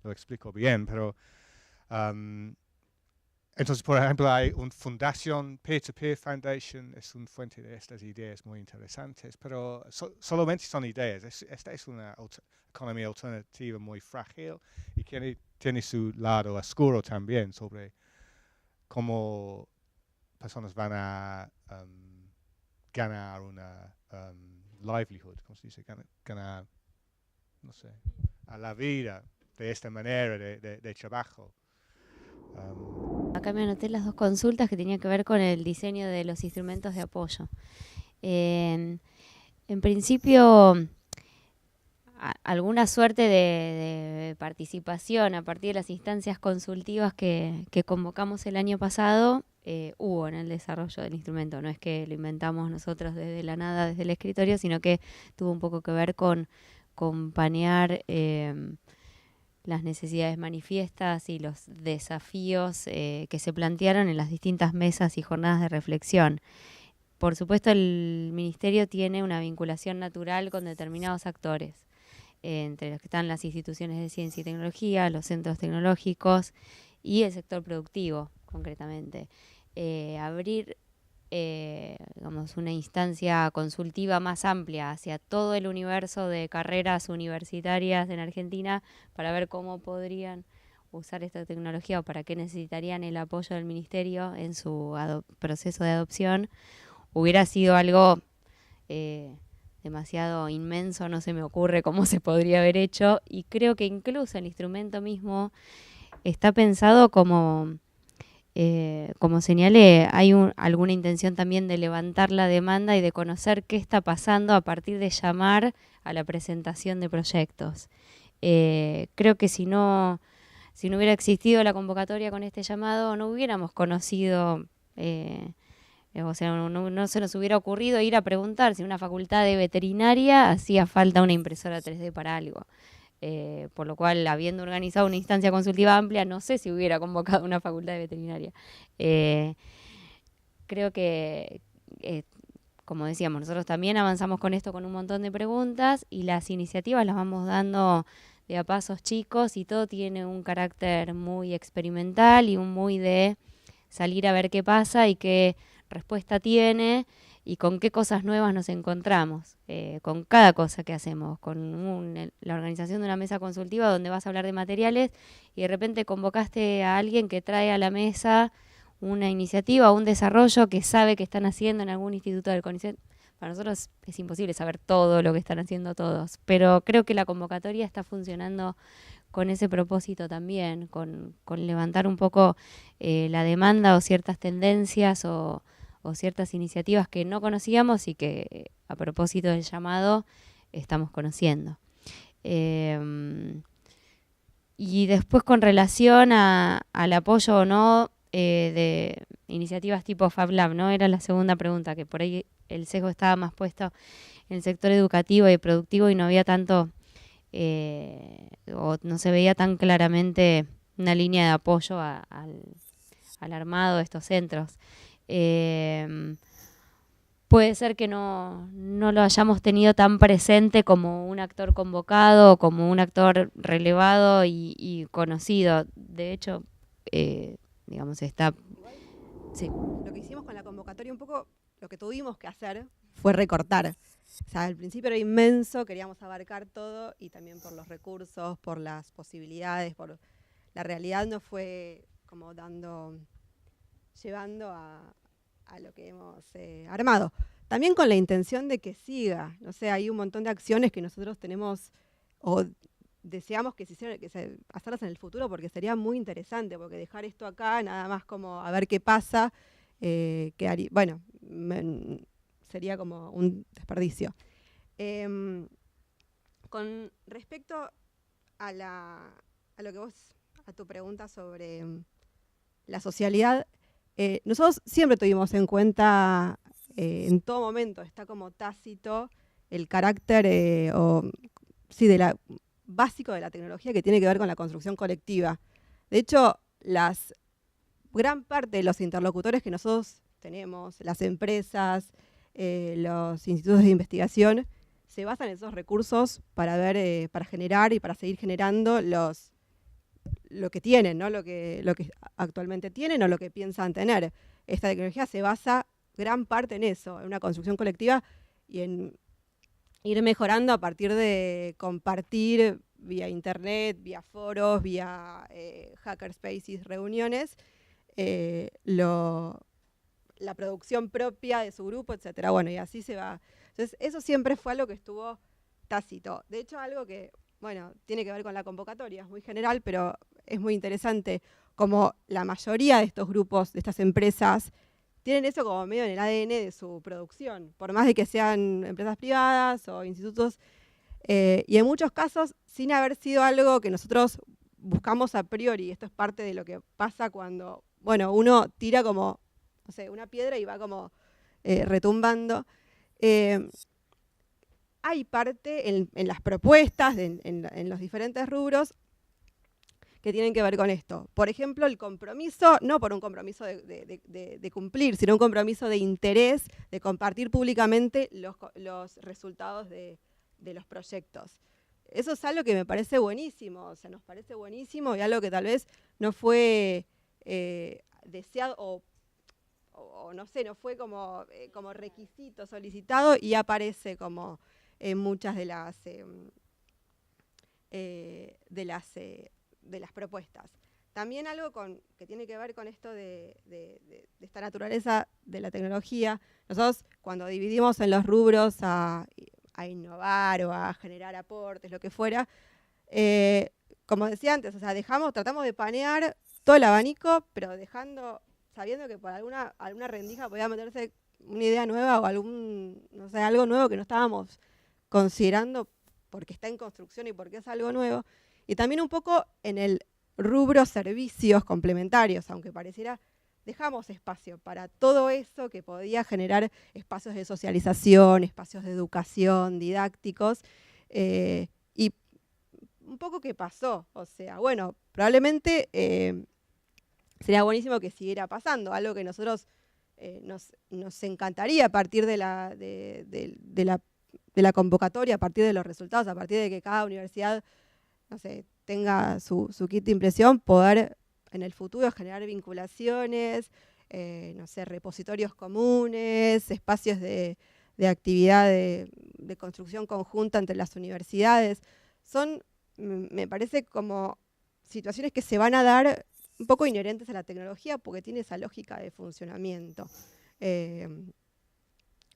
lo explico bien, pero entonces, por ejemplo, hay una fundación, Peer-to-Peer Foundation, es una fuente de estas ideas muy interesantes, pero solamente son ideas. Esta es una economía alternativa muy frágil y tiene su lado oscuro también sobre cómo personas van a ganar una livelihood, ¿cómo se dice? Ganar, no sé, a la vida de esta manera de trabajo. Acá me anoté las dos consultas que tenían que ver con el diseño de los instrumentos de apoyo. En principio, alguna suerte de participación a partir de las instancias consultivas que convocamos el año pasado, hubo en el desarrollo del instrumento. No es que lo inventamos nosotros desde la nada, desde el escritorio, sino que tuvo un poco que ver con acompañar las necesidades manifiestas y los desafíos que se plantearon en las distintas mesas y jornadas de reflexión. Por supuesto, el Ministerio tiene una vinculación natural con determinados actores, entre los que están las instituciones de ciencia y tecnología, los centros tecnológicos y el sector productivo, concretamente. Abrir digamos, una instancia consultiva más amplia hacia todo el universo de carreras universitarias en Argentina para ver cómo podrían usar esta tecnología o para qué necesitarían el apoyo del Ministerio en su proceso de adopción, hubiera sido algo demasiado inmenso, no se me ocurre cómo se podría haber hecho, y creo que incluso el instrumento mismo está pensado como señalé, hay alguna intención también de levantar la demanda y de conocer qué está pasando a partir de llamar a la presentación de proyectos. Creo que si no hubiera existido la convocatoria con este llamado, no hubiéramos conocido, o sea, no se nos hubiera ocurrido ir a preguntar si una facultad de veterinaria hacía falta una impresora 3D para algo. Por lo cual, habiendo organizado una instancia consultiva amplia, no sé si hubiera convocado una facultad de veterinaria. Creo que, como decíamos, nosotros también avanzamos con esto con un montón de preguntas y las iniciativas las vamos dando de a pasos chicos y todo tiene un carácter muy experimental y un muy de salir a ver qué pasa y qué respuesta tiene y con qué cosas nuevas nos encontramos, con cada cosa que hacemos, con la organización de una mesa consultiva donde vas a hablar de materiales y de repente convocaste a alguien que trae a la mesa una iniciativa o un desarrollo que sabe que están haciendo en algún instituto del CONICET. Para nosotros es imposible saber todo lo que están haciendo todos, pero creo que la convocatoria está funcionando con ese propósito también, con levantar un poco la demanda o ciertas tendencias o ciertas iniciativas que no conocíamos y que a propósito del llamado estamos conociendo. Y después con relación al apoyo o no de iniciativas tipo Fab Lab, ¿no? Era la segunda pregunta, que por ahí el sesgo estaba más puesto en el sector educativo y productivo y no había tanto, o no se veía tan claramente una línea de apoyo al armado de estos centros. Puede ser que no lo hayamos tenido tan presente como un actor convocado, como un actor relevado y conocido. De hecho, digamos, está... Sí. Lo que hicimos con la convocatoria, un poco lo que tuvimos que hacer fue recortar. O sea, al principio era inmenso, queríamos abarcar todo y también por los recursos, por las posibilidades, por la realidad nos fue como dando llevando a lo que hemos armado. También con la intención de que siga. No sé, hay un montón de acciones que nosotros tenemos o deseamos que hacerlas en el futuro, porque sería muy interesante, porque dejar esto acá, nada más como a ver qué pasa, sería como un desperdicio. Con respecto a tu pregunta sobre la socialidad, nosotros siempre tuvimos en cuenta, en todo momento está como tácito el carácter básico de la tecnología, que tiene que ver con la construcción colectiva. De hecho, gran parte de los interlocutores que nosotros tenemos, las empresas, los institutos de investigación, se basan en esos recursos para generar y para seguir generando lo que tienen, ¿no? Lo que actualmente tienen o lo que piensan tener. Esta tecnología se basa gran parte en eso, en una construcción colectiva y en ir mejorando a partir de compartir vía internet, vía foros, vía hackerspaces, reuniones, la producción propia de su grupo, etcétera. Bueno, y así se va. Entonces, eso siempre fue algo que estuvo tácito. De hecho, algo que, bueno, tiene que ver con la convocatoria, es muy general, pero es muy interesante, como la mayoría de estos grupos, de estas empresas, tienen eso como medio en el ADN de su producción, por más de que sean empresas privadas o institutos, y en muchos casos sin haber sido algo que nosotros buscamos a priori. Esto es parte de lo que pasa cuando, bueno, uno tira como, no sé, una piedra y va como retumbando. Hay parte en las propuestas, en los diferentes rubros, que tienen que ver con esto. Por ejemplo, el compromiso, no por un compromiso de cumplir, sino un compromiso de interés, de compartir públicamente los resultados de los proyectos. Eso es algo que me parece buenísimo, o sea, nos parece buenísimo, y algo que tal vez no fue deseado o no sé, no fue como requisito solicitado, y aparece como en muchas de las propuestas. También algo que tiene que ver con esto de esta naturaleza de la tecnología. Nosotros, cuando dividimos en los rubros a innovar o a generar aportes, lo que fuera, como decía antes, o sea, tratamos de panear todo el abanico, pero sabiendo que por alguna rendija podía meterse una idea nueva o algo nuevo que no estábamos considerando porque está en construcción y porque es algo nuevo. Y también un poco en el rubro servicios complementarios, aunque pareciera, dejamos espacio para todo eso que podía generar espacios de socialización, espacios de educación, didácticos, y un poco qué pasó. O sea, bueno, probablemente sería buenísimo que siguiera pasando, algo que nosotros nos encantaría a partir de la convocatoria, a partir de los resultados, a partir de que cada universidad, no sé, tenga su kit de impresión, poder en el futuro generar vinculaciones, no sé, repositorios comunes, espacios de actividad de construcción conjunta entre las universidades. Son, me parece, como situaciones que se van a dar un poco inherentes a la tecnología porque tiene esa lógica de funcionamiento.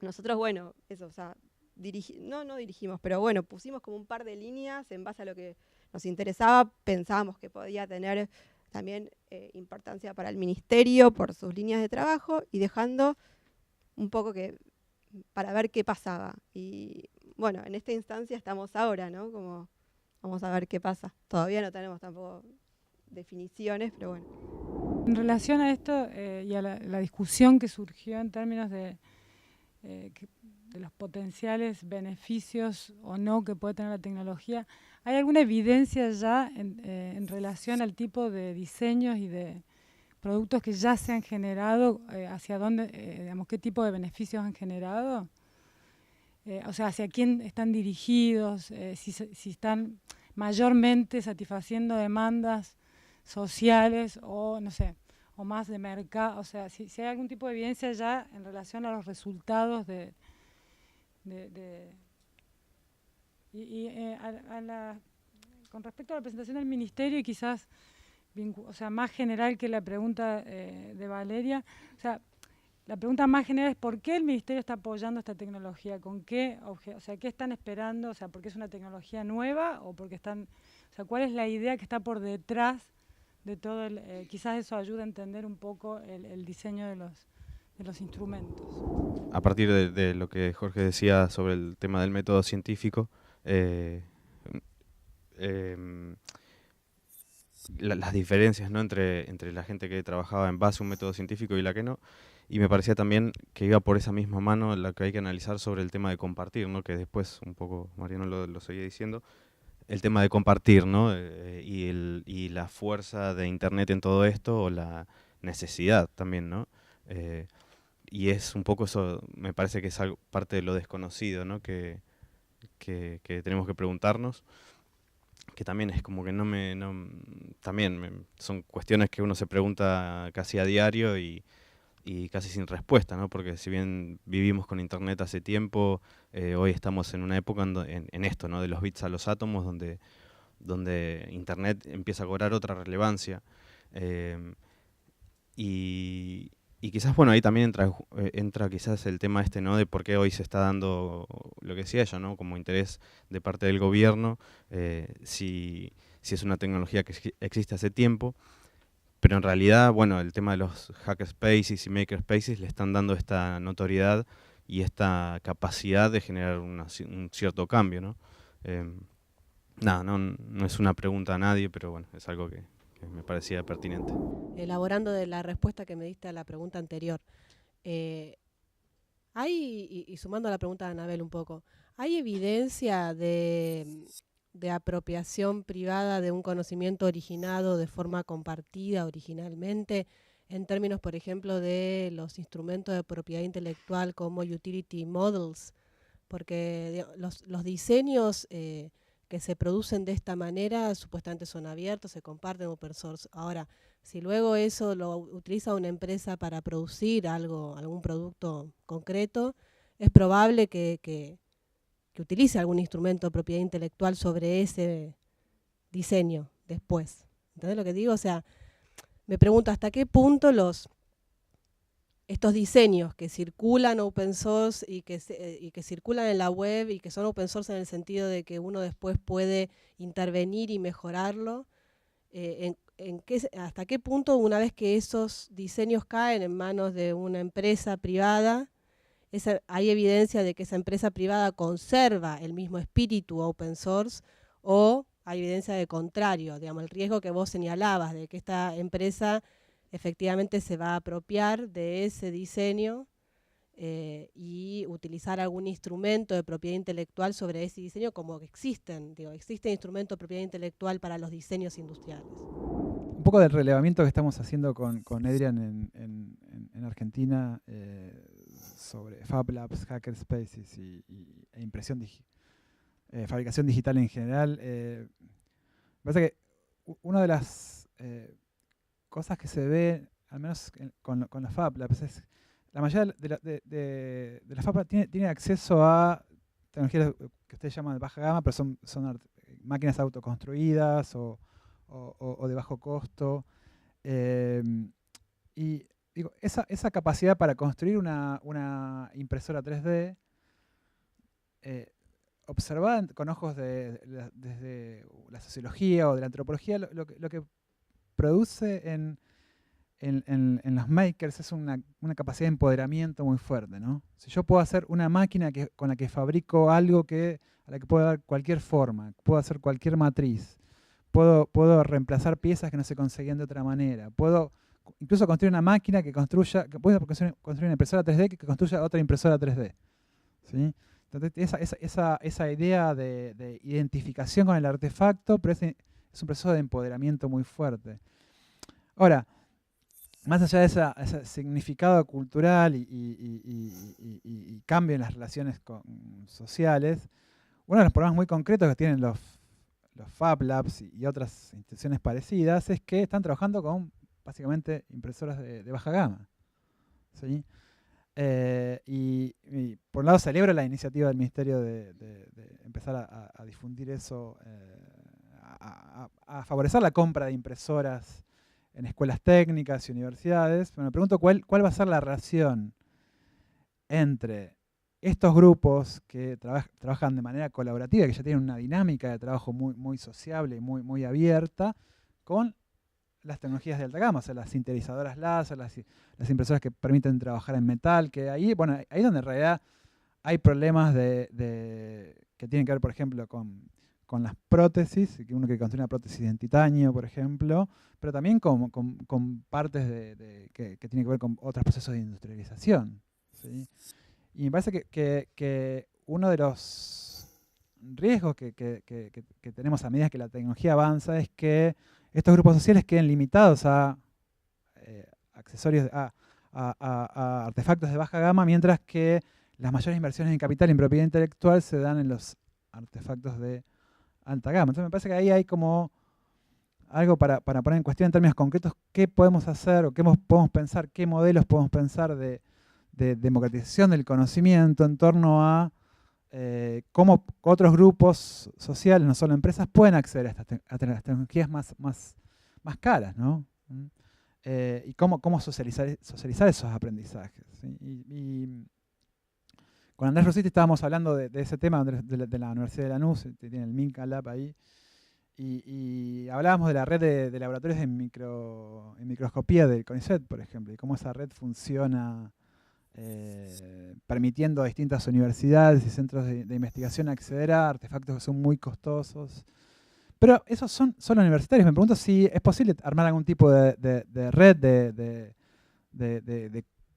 Nosotros, bueno, eso, o sea, no dirigimos, pero bueno, pusimos como un par de líneas en base a lo que nos interesaba. Pensábamos que podía tener también importancia para el ministerio por sus líneas de trabajo, y dejando un poco para ver qué pasaba. Y bueno, en esta instancia estamos ahora, ¿no? Como vamos a ver qué pasa. Todavía no tenemos tampoco definiciones, pero bueno. En relación a esto y a la discusión que surgió en términos de los potenciales beneficios o no que puede tener la tecnología, ¿hay alguna evidencia ya en relación al tipo de diseños y de productos que ya se han generado, hacia dónde, digamos, qué tipo de beneficios han generado? O sea, hacia quién están dirigidos, si están mayormente satisfaciendo demandas sociales o, no sé, o más de mercado, o sea, si hay algún tipo de evidencia ya en relación a los resultados con respecto a la presentación del ministerio, y quizás o sea, más general que la pregunta de Valeria. O sea, la pregunta más general es ¿por qué el Ministerio está apoyando esta tecnología? ¿Con qué objeto? O sea, ¿qué están esperando? O sea, ¿porque es una tecnología nueva o porque están... O sea, ¿cuál es la idea que está por detrás de todo el... quizás eso ayuda a entender un poco el diseño de los instrumentos. A partir de lo que Jorge decía sobre el tema del método científico, las diferencias, ¿no?, entre la gente que trabajaba en base a un método científico y la que no, y me parecía también que iba por esa misma mano la que hay que analizar sobre el tema de compartir, ¿no?, que después un poco Mariano lo seguía diciendo, el tema de compartir, ¿no?, y la fuerza de Internet en todo esto, o la necesidad también, ¿no? Y es un poco eso, me parece que es algo, parte de lo desconocido, ¿no?, que tenemos que preguntarnos, que también es como que son cuestiones que uno se pregunta casi a diario y casi sin respuesta, ¿no? Porque si bien vivimos con Internet hace tiempo, hoy estamos en una época en esto, ¿no?, de los bits a los átomos, donde Internet empieza a cobrar otra relevancia. Y quizás, bueno, ahí también entra quizás el tema este, ¿no?, de por qué hoy se está dando lo que decía ella, ¿no?, como interés de parte del gobierno, si es una tecnología que existe hace tiempo, pero en realidad, bueno, el tema de los hackerspaces y makerspaces le están dando esta notoriedad y esta capacidad de generar un cierto cambio, ¿no? Nada, no es una pregunta a nadie, pero bueno, es algo que me parecía pertinente. Elaborando de la respuesta que me diste a la pregunta anterior, y sumando a la pregunta de Anabel un poco, ¿hay evidencia de apropiación privada de un conocimiento originado de forma compartida originalmente, en términos, por ejemplo, de los instrumentos de propiedad intelectual como utility models? Porque los diseños que se producen de esta manera supuestamente son abiertos, se comparten open source. Ahora, si luego eso lo utiliza una empresa para producir algún producto concreto, es probable que utilice algún instrumento de propiedad intelectual sobre ese diseño después. ¿Entendés lo que digo? O sea, me pregunto hasta qué punto estos diseños que circulan open source y que circulan en la web y que son open source en el sentido de que uno después puede intervenir y mejorarlo, hasta qué punto, una vez que esos diseños caen en manos de una empresa privada, hay evidencia de que esa empresa privada conserva el mismo espíritu open source, o hay evidencia de contrario, digamos, el riesgo que vos señalabas de que esta empresa efectivamente se va a apropiar de ese diseño y utilizar algún instrumento de propiedad intelectual sobre ese diseño, como que existen instrumentos de propiedad intelectual para los diseños industriales. Un poco del relevamiento que estamos haciendo con Adrian en Argentina sobre Fab Labs, hackerspaces e impresión fabricación digital en general. Me parece que una de las cosas que se ve, al menos con las Fab Labs, es la mayoría de las Fab Labs tiene acceso a tecnologías que ustedes llaman de baja gama, pero son máquinas autoconstruidas o de bajo costo. Y digo, esa capacidad para construir una impresora 3D, observada con ojos desde la sociología o de la antropología, lo que produce en los makers es una capacidad de empoderamiento muy fuerte, ¿no? Si yo puedo hacer una máquina con la que fabrico algo a la que puedo dar cualquier forma, puedo hacer cualquier matriz, puedo reemplazar piezas que no se conseguían de otra manera, puedo incluso construir una máquina puedo construir una impresora 3D que construya otra impresora 3D, ¿sí? Entonces esa idea de identificación con el artefacto, pero es un proceso de empoderamiento muy fuerte. Ahora, más allá de ese significado cultural y cambio en las relaciones sociales, uno de los problemas muy concretos que tienen los Fab Labs y otras instituciones parecidas es que están trabajando con básicamente impresoras de baja gama, ¿sí? Y por un lado celebro la iniciativa del Ministerio de empezar a difundir eso, a favorecer la compra de impresoras en escuelas técnicas y universidades. Pero me pregunto cuál va a ser la relación entre estos grupos que trabajan de manera colaborativa, que ya tienen una dinámica de trabajo muy, muy sociable y muy, muy abierta, con las tecnologías de alta gama, o sea, las sintetizadoras láser, las impresoras que permiten trabajar en metal, que ahí, bueno, ahí donde en realidad hay problemas que tienen que ver, por ejemplo, con las prótesis, que uno que construye una prótesis en titanio, por ejemplo, pero también con partes que tienen que ver con otros procesos de industrialización, ¿sí? Y me parece que uno de los riesgos que tenemos a medida que la tecnología avanza es que estos grupos sociales queden limitados a accesorios, a artefactos de baja gama, mientras que las mayores inversiones en capital y en propiedad intelectual se dan en los artefactos de alta gama. Entonces me parece que ahí hay como algo para poner en cuestión en términos concretos qué podemos hacer o qué podemos pensar, qué modelos podemos pensar de democratización del conocimiento en torno a cómo otros grupos sociales, no solo empresas, pueden acceder a las tecnologías más caras, ¿no? Y cómo socializar esos aprendizajes, ¿sí? Y con Andrés Rossetti estábamos hablando de ese tema de la Universidad de Lanús, tiene el Minca Lab ahí, y hablábamos de la red de laboratorios en microscopía del CONICET, por ejemplo, y cómo esa red funciona permitiendo a distintas universidades y centros de investigación acceder a artefactos que son muy costosos. Pero esos son solo universitarios. Me pregunto si es posible armar algún tipo de red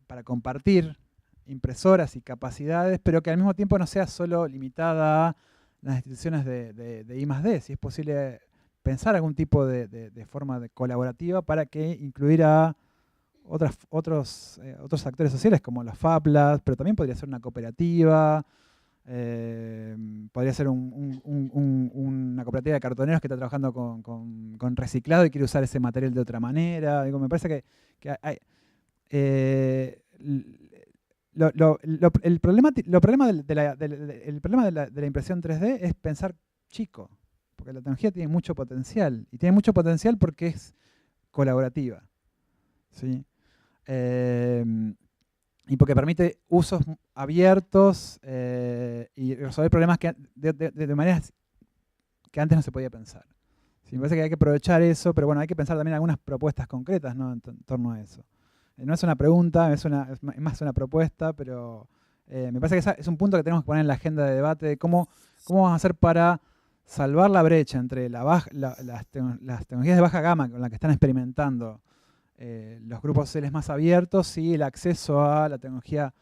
para compartir impresoras y capacidades, pero que al mismo tiempo no sea solo limitada a las instituciones de I+D. Si es posible pensar algún tipo de forma colaborativa para que incluir a otros actores sociales como los FAPLAS, pero también podría ser una cooperativa, podría ser una cooperativa de cartoneros que está trabajando con reciclado y quiere usar ese material de otra manera. Digo, me parece que hay, el problema de la impresión 3D es pensar chico, porque la tecnología tiene mucho potencial, y tiene mucho potencial porque es colaborativa, ¿sí? Y porque permite usos abiertos y resolver problemas de maneras que antes no se podía pensar. Sí, me parece que hay que aprovechar eso, pero bueno, hay que pensar también algunas propuestas concretas, ¿no? en torno a eso. No es una pregunta, es más una propuesta, pero me parece que es un punto que tenemos que poner en la agenda de debate de cómo vamos a hacer para salvar la brecha entre las tecnologías de baja gama con las que están experimentando los grupos sociales más abiertos y el acceso a la tecnología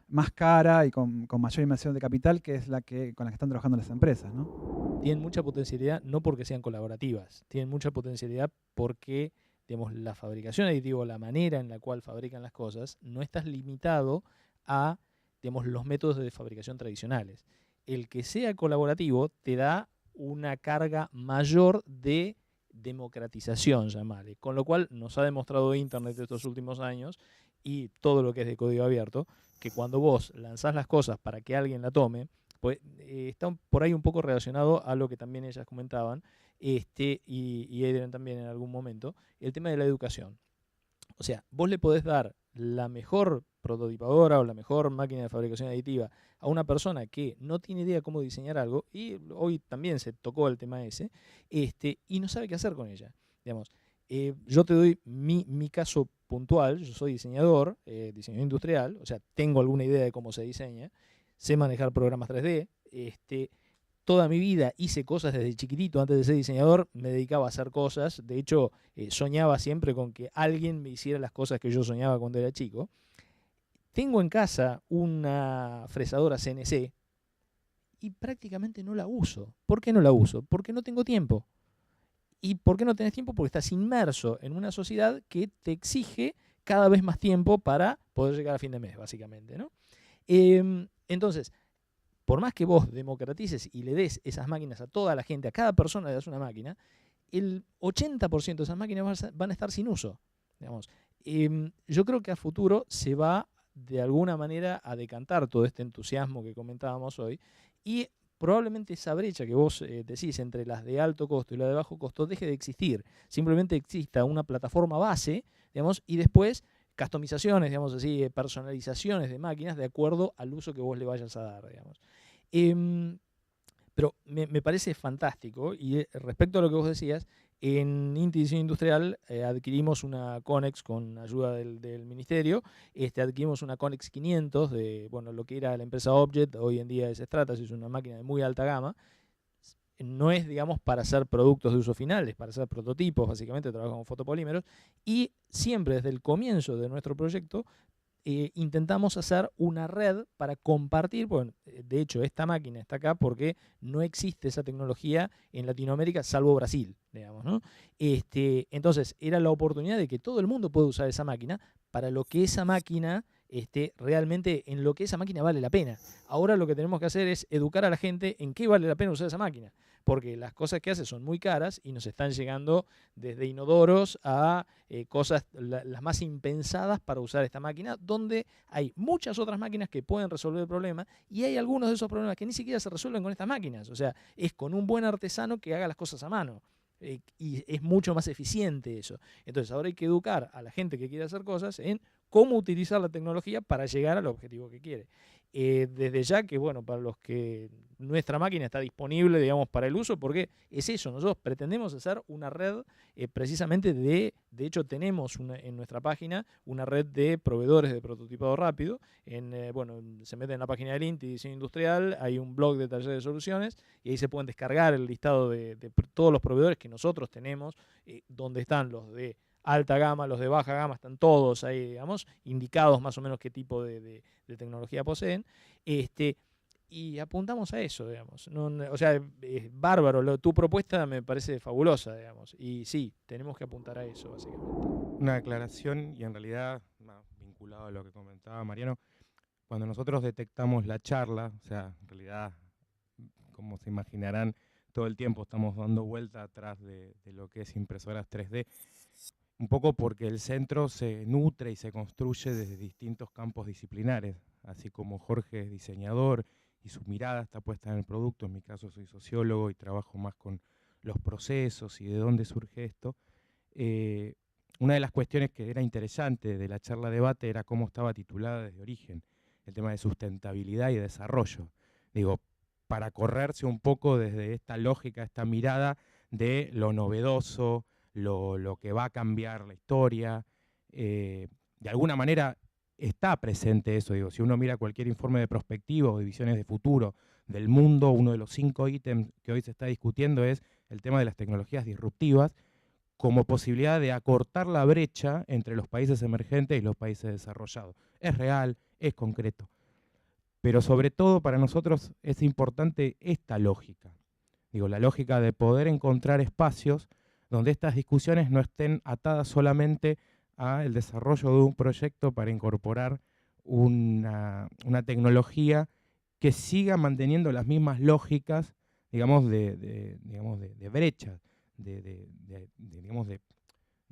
más cara y con mayor inversión de capital, que es con la que están trabajando las empresas, ¿no? Tienen mucha potencialidad, no porque sean colaborativas, tienen mucha potencialidad porque, digamos, la fabricación aditiva, la manera en la cual fabrican las cosas, no estás limitado a, digamos, los métodos de fabricación tradicionales. El que sea colaborativo te da una carga mayor de democratización, llamarle, con lo cual nos ha demostrado Internet estos últimos años y todo lo que es de código abierto, que cuando vos lanzás las cosas para que alguien la tome, pues está por ahí un poco relacionado a lo que también ellas comentaban, y Adrian también en algún momento, el tema de la educación. O sea, vos le podés dar la mejor prototipadora o la mejor máquina de fabricación aditiva a una persona que no tiene idea cómo diseñar algo, y hoy también se tocó el tema ese, y no sabe qué hacer con ella. Digamos, yo te doy mi caso puntual. Yo soy diseñador, diseñador industrial, o sea, tengo alguna idea de cómo se diseña, sé manejar programas 3D, toda mi vida hice cosas desde chiquitito. Antes de ser diseñador me dedicaba a hacer cosas. De hecho, soñaba siempre con que alguien me hiciera las cosas que yo soñaba cuando era chico. Tengo en casa una fresadora CNC y prácticamente no la uso. ¿Por qué no la uso? Porque no tengo tiempo. ¿Y por qué no tenés tiempo? Porque estás inmerso en una sociedad que te exige cada vez más tiempo para poder llegar a fin de mes, básicamente, ¿no? Entonces, por más que vos democratices y le des esas máquinas a toda la gente, a cada persona le das una máquina, el 80% de esas máquinas van a estar sin uso. Digamos. Yo creo que a futuro se va de alguna manera a decantar todo este entusiasmo que comentábamos hoy, y probablemente esa brecha que vos decís entre las de alto costo y las de bajo costo deje de existir. Simplemente exista una plataforma base, digamos, y después customizaciones, digamos así, personalizaciones de máquinas de acuerdo al uso que vos le vayas a dar, digamos. Pero me parece fantástico, y respecto a lo que vos decías, en Inti Diseño Industrial adquirimos una Connex con ayuda del ministerio, adquirimos una Connex 500 de lo que era la empresa Objet, hoy en día es Stratasys, es una máquina de muy alta gama. No es, digamos, para hacer productos de uso final, es para hacer prototipos, básicamente trabajamos con fotopolímeros, y siempre desde el comienzo de nuestro proyecto intentamos hacer una red para compartir. Bueno, de hecho, esta máquina está acá porque no existe esa tecnología en Latinoamérica, salvo Brasil, digamos, ¿no? Entonces, era la oportunidad de que todo el mundo pueda usar esa máquina para lo que esa máquina, realmente en lo que esa máquina vale la pena. Ahora lo que tenemos que hacer es educar a la gente en qué vale la pena usar esa máquina, porque las cosas que hace son muy caras y nos están llegando desde inodoros a cosas las más impensadas para usar esta máquina, donde hay muchas otras máquinas que pueden resolver el problema, y hay algunos de esos problemas que ni siquiera se resuelven con estas máquinas. O sea, es con un buen artesano que haga las cosas a mano. Y es mucho más eficiente eso. Entonces ahora hay que educar a la gente que quiere hacer cosas en cómo utilizar la tecnología para llegar al objetivo que quiere. Desde ya que, para los que nuestra máquina está disponible, digamos, para el uso, porque es eso, nosotros pretendemos hacer una red precisamente de hecho tenemos en nuestra página una red de proveedores de prototipado rápido. Se meten en la página del INTI Diseño Industrial, hay un blog de taller de soluciones, y ahí se pueden descargar el listado de todos los proveedores que nosotros tenemos, donde están los de alta gama, los de baja gama, están todos ahí, digamos, indicados más o menos qué tipo de tecnología poseen, y apuntamos a eso, digamos. O sea, es bárbaro, tu propuesta me parece fabulosa, digamos, y sí, tenemos que apuntar a eso, básicamente. Una aclaración, y en realidad, vinculado a lo que comentaba Mariano, cuando nosotros detectamos la charla, o sea, en realidad, como se imaginarán, todo el tiempo estamos dando vuelta atrás de lo que es impresoras 3D, un poco porque el centro se nutre y se construye desde distintos campos disciplinares, así como Jorge es diseñador y su mirada está puesta en el producto. En mi caso soy sociólogo y trabajo más con los procesos y de dónde surge esto. Una de las cuestiones que era interesante de la charla debate era cómo estaba titulada desde origen, el tema de sustentabilidad y desarrollo. Digo, para correrse un poco desde esta lógica, esta mirada de lo novedoso, lo que va a cambiar la historia. De alguna manera está presente eso. Digo, si uno mira cualquier informe de prospectiva o de visiones de futuro del mundo, uno de los 5 ítems que hoy se está discutiendo es el tema de las tecnologías disruptivas como posibilidad de acortar la brecha entre los países emergentes y los países desarrollados. Es real, es concreto. Pero sobre todo para nosotros es importante esta lógica. Digo, la lógica de poder encontrar espacios donde estas discusiones no estén atadas solamente al desarrollo de un proyecto para incorporar una tecnología que siga manteniendo las mismas lógicas, digamos, de brechas, de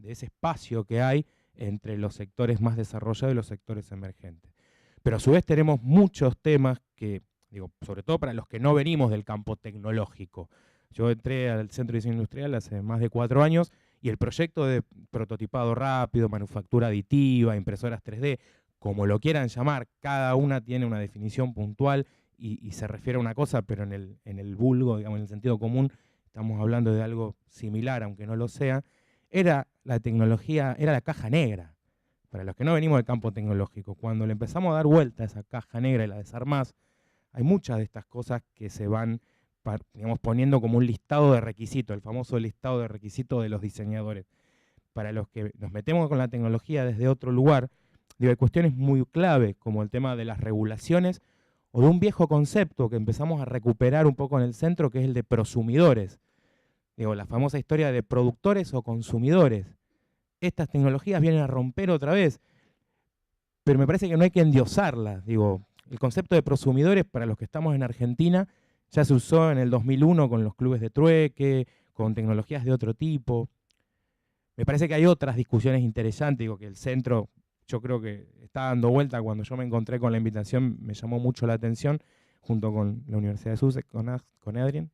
ese espacio que hay entre los sectores más desarrollados y los sectores emergentes. Pero a su vez tenemos muchos temas que, digo, sobre todo para los que no venimos del campo tecnológico. Yo entré al Centro de Diseño Industrial hace más de 4 años y el proyecto de prototipado rápido, manufactura aditiva, impresoras 3D, como lo quieran llamar, cada una tiene una definición puntual y se refiere a una cosa, pero en el vulgo, digamos, en el sentido común, estamos hablando de algo similar, aunque no lo sea. Era la tecnología, era la caja negra. Para los que no venimos del campo tecnológico, cuando le empezamos a dar vuelta a esa caja negra y la desarmás, hay muchas de estas cosas que se van, digamos, poniendo como un listado de requisitos, el famoso listado de requisitos de los diseñadores. Para los que nos metemos con la tecnología desde otro lugar, digo, hay cuestiones muy clave, como el tema de las regulaciones, o de un viejo concepto que empezamos a recuperar un poco en el centro, que es el de prosumidores. Digo, la famosa historia de productores o consumidores. Estas tecnologías vienen a romper otra vez, pero me parece que no hay que endiosarlas. Digo, el concepto de prosumidores, para los que estamos en Argentina, ya se usó en el 2001 con los clubes de trueque, con tecnologías de otro tipo. Me parece que hay otras discusiones interesantes, digo, que el centro, yo creo que está dando vuelta. Cuando yo me encontré con la invitación me llamó mucho la atención, junto con la Universidad de Sussex, con Adrien,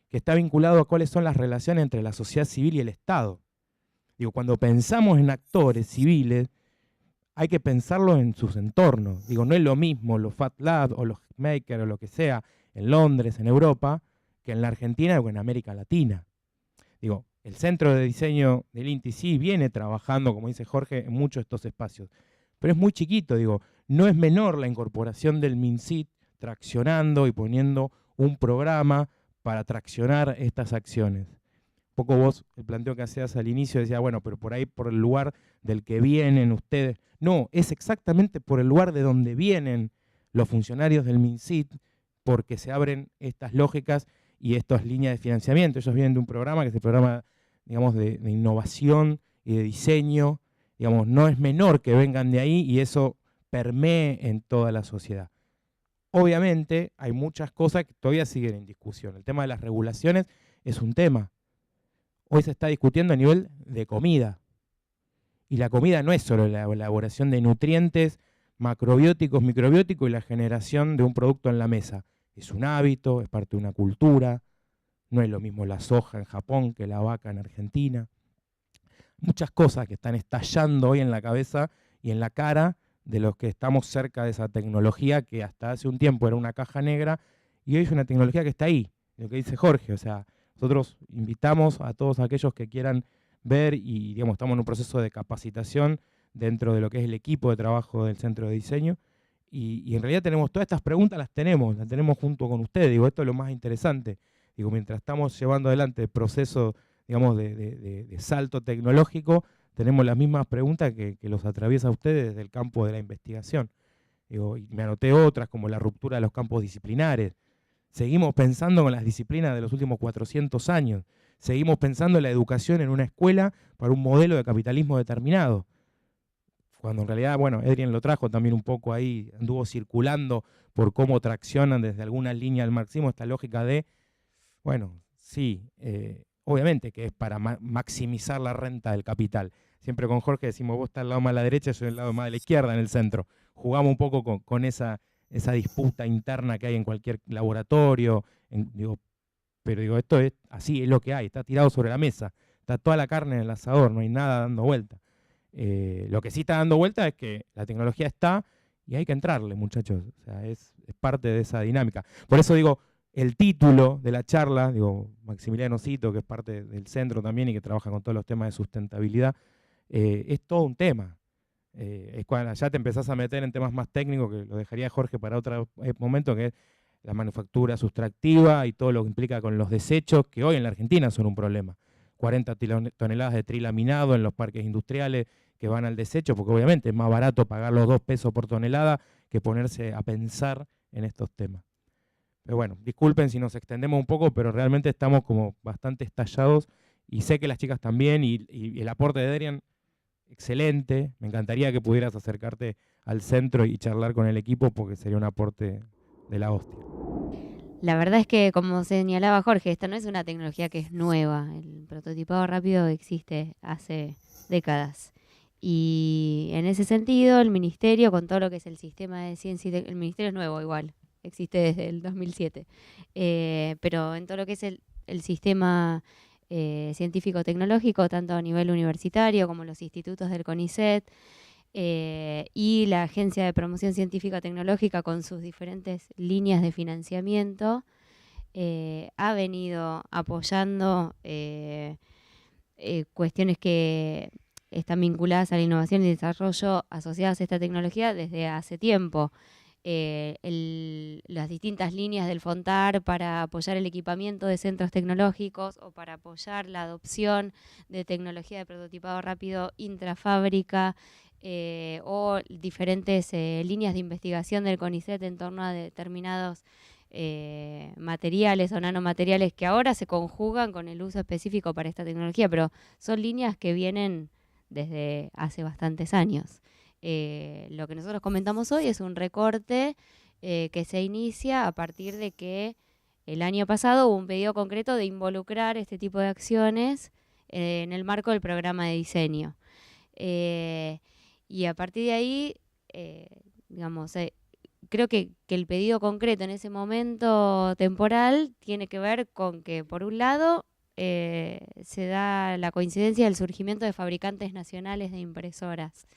que está vinculado a cuáles son las relaciones entre la sociedad civil y el Estado. Digo, cuando pensamos en actores civiles, hay que pensarlo en sus entornos. Digo, no es lo mismo los Fat Labs o los Makers o lo que sea en Londres, en Europa, que en la Argentina o en América Latina. Digo, el centro de diseño del INTI sí viene trabajando, como dice Jorge, en muchos de estos espacios, pero es muy chiquito. Digo, no es menor la incorporación del MinSIT traccionando y poniendo un programa para traccionar estas acciones. Un poco vos, el planteo que hacías al inicio, decía, bueno, pero por ahí, por el lugar del que vienen ustedes. No, es exactamente por el lugar de donde vienen los funcionarios del MinSIT, porque se abren estas lógicas y estas líneas de financiamiento. Ellos vienen de un programa que es el programa, digamos, de innovación y de diseño. Digamos, no es menor que vengan de ahí y eso permee en toda la sociedad. Obviamente hay muchas cosas que todavía siguen en discusión. El tema de las regulaciones es un tema. Hoy se está discutiendo a nivel de comida. Y la comida no es solo la elaboración de nutrientes macrobióticos, microbióticos y la generación de un producto en la mesa. Es un hábito, es parte de una cultura. No es lo mismo la soja en Japón que la vaca en Argentina. Muchas cosas que están estallando hoy en la cabeza y en la cara de los que estamos cerca de esa tecnología que hasta hace un tiempo era una caja negra y hoy es una tecnología que está ahí, lo que dice Jorge. O sea, nosotros invitamos a todos aquellos que quieran ver y, digamos, estamos en un proceso de capacitación dentro de lo que es el equipo de trabajo del centro de diseño y en realidad tenemos todas estas preguntas, las tenemos junto con ustedes. Digo, esto es lo más interesante. Digo, mientras estamos llevando adelante el proceso, digamos, de salto tecnológico, tenemos las mismas preguntas que los atraviesa a ustedes desde el campo de la investigación. Digo, y me anoté otras como la ruptura de los campos disciplinares. Seguimos pensando con las disciplinas de los últimos 400 años. Seguimos pensando en la educación en una escuela para un modelo de capitalismo determinado. Cuando en realidad, bueno, Adrien lo trajo también un poco ahí, anduvo circulando por cómo traccionan desde algunas líneas del marxismo esta lógica de, bueno, sí, obviamente que es para maximizar la renta del capital. Siempre con Jorge decimos, vos estás al lado más de la derecha, yo soy al lado más de la izquierda en el centro. Jugamos un poco con esa disputa interna que hay en cualquier laboratorio. Pero digo, esto es así, es lo que hay, está tirado sobre la mesa. Está toda la carne en el asador, no hay nada dando vuelta. Lo que sí está dando vuelta es que la tecnología está y hay que entrarle, muchachos. O sea, es parte de esa dinámica. Por eso digo, el título de la charla, digo, Maximiliano Cito, que es parte del centro también y que trabaja con todos los temas de sustentabilidad, es todo un tema. Es cuando ya te empezás a meter en temas más técnicos, que lo dejaría Jorge para otro momento, que es la manufactura sustractiva y todo lo que implica con los desechos, que hoy en la Argentina son un problema. 40 toneladas de trilaminado en los parques industriales que van al desecho, porque obviamente es más barato pagar los 2 pesos por tonelada que ponerse a pensar en estos temas. Pero bueno, disculpen si nos extendemos un poco, pero realmente estamos como bastante estallados y sé que las chicas también y el aporte de Adrien, excelente. Me encantaría que pudieras acercarte al centro y charlar con el equipo porque sería un aporte de la hostia. La verdad es que, como señalaba Jorge, esta no es una tecnología que es nueva. El prototipado rápido existe hace décadas. Y en ese sentido, el Ministerio, con todo lo que es el sistema de ciencia y el Ministerio es nuevo igual, existe desde el 2007. Pero en todo lo que es el sistema científico-tecnológico, tanto a nivel universitario como los institutos del CONICET, y la Agencia de Promoción Científica Tecnológica con sus diferentes líneas de financiamiento, ha venido apoyando cuestiones que están vinculadas a la innovación y desarrollo asociadas a esta tecnología desde hace tiempo. Las distintas líneas del FONTAR para apoyar el equipamiento de centros tecnológicos o para apoyar la adopción de tecnología de prototipado rápido intrafábrica, o diferentes líneas de investigación del CONICET en torno a determinados materiales o nanomateriales que ahora se conjugan con el uso específico para esta tecnología, pero son líneas que vienen desde hace bastantes años. Lo que nosotros comentamos hoy es un recorte que se inicia a partir de que el año pasado hubo un pedido concreto de involucrar este tipo de acciones en el marco del programa de diseño. Y a partir de ahí, creo que el pedido concreto en ese momento temporal tiene que ver con que, por un lado, se da la coincidencia del surgimiento de fabricantes nacionales de impresoras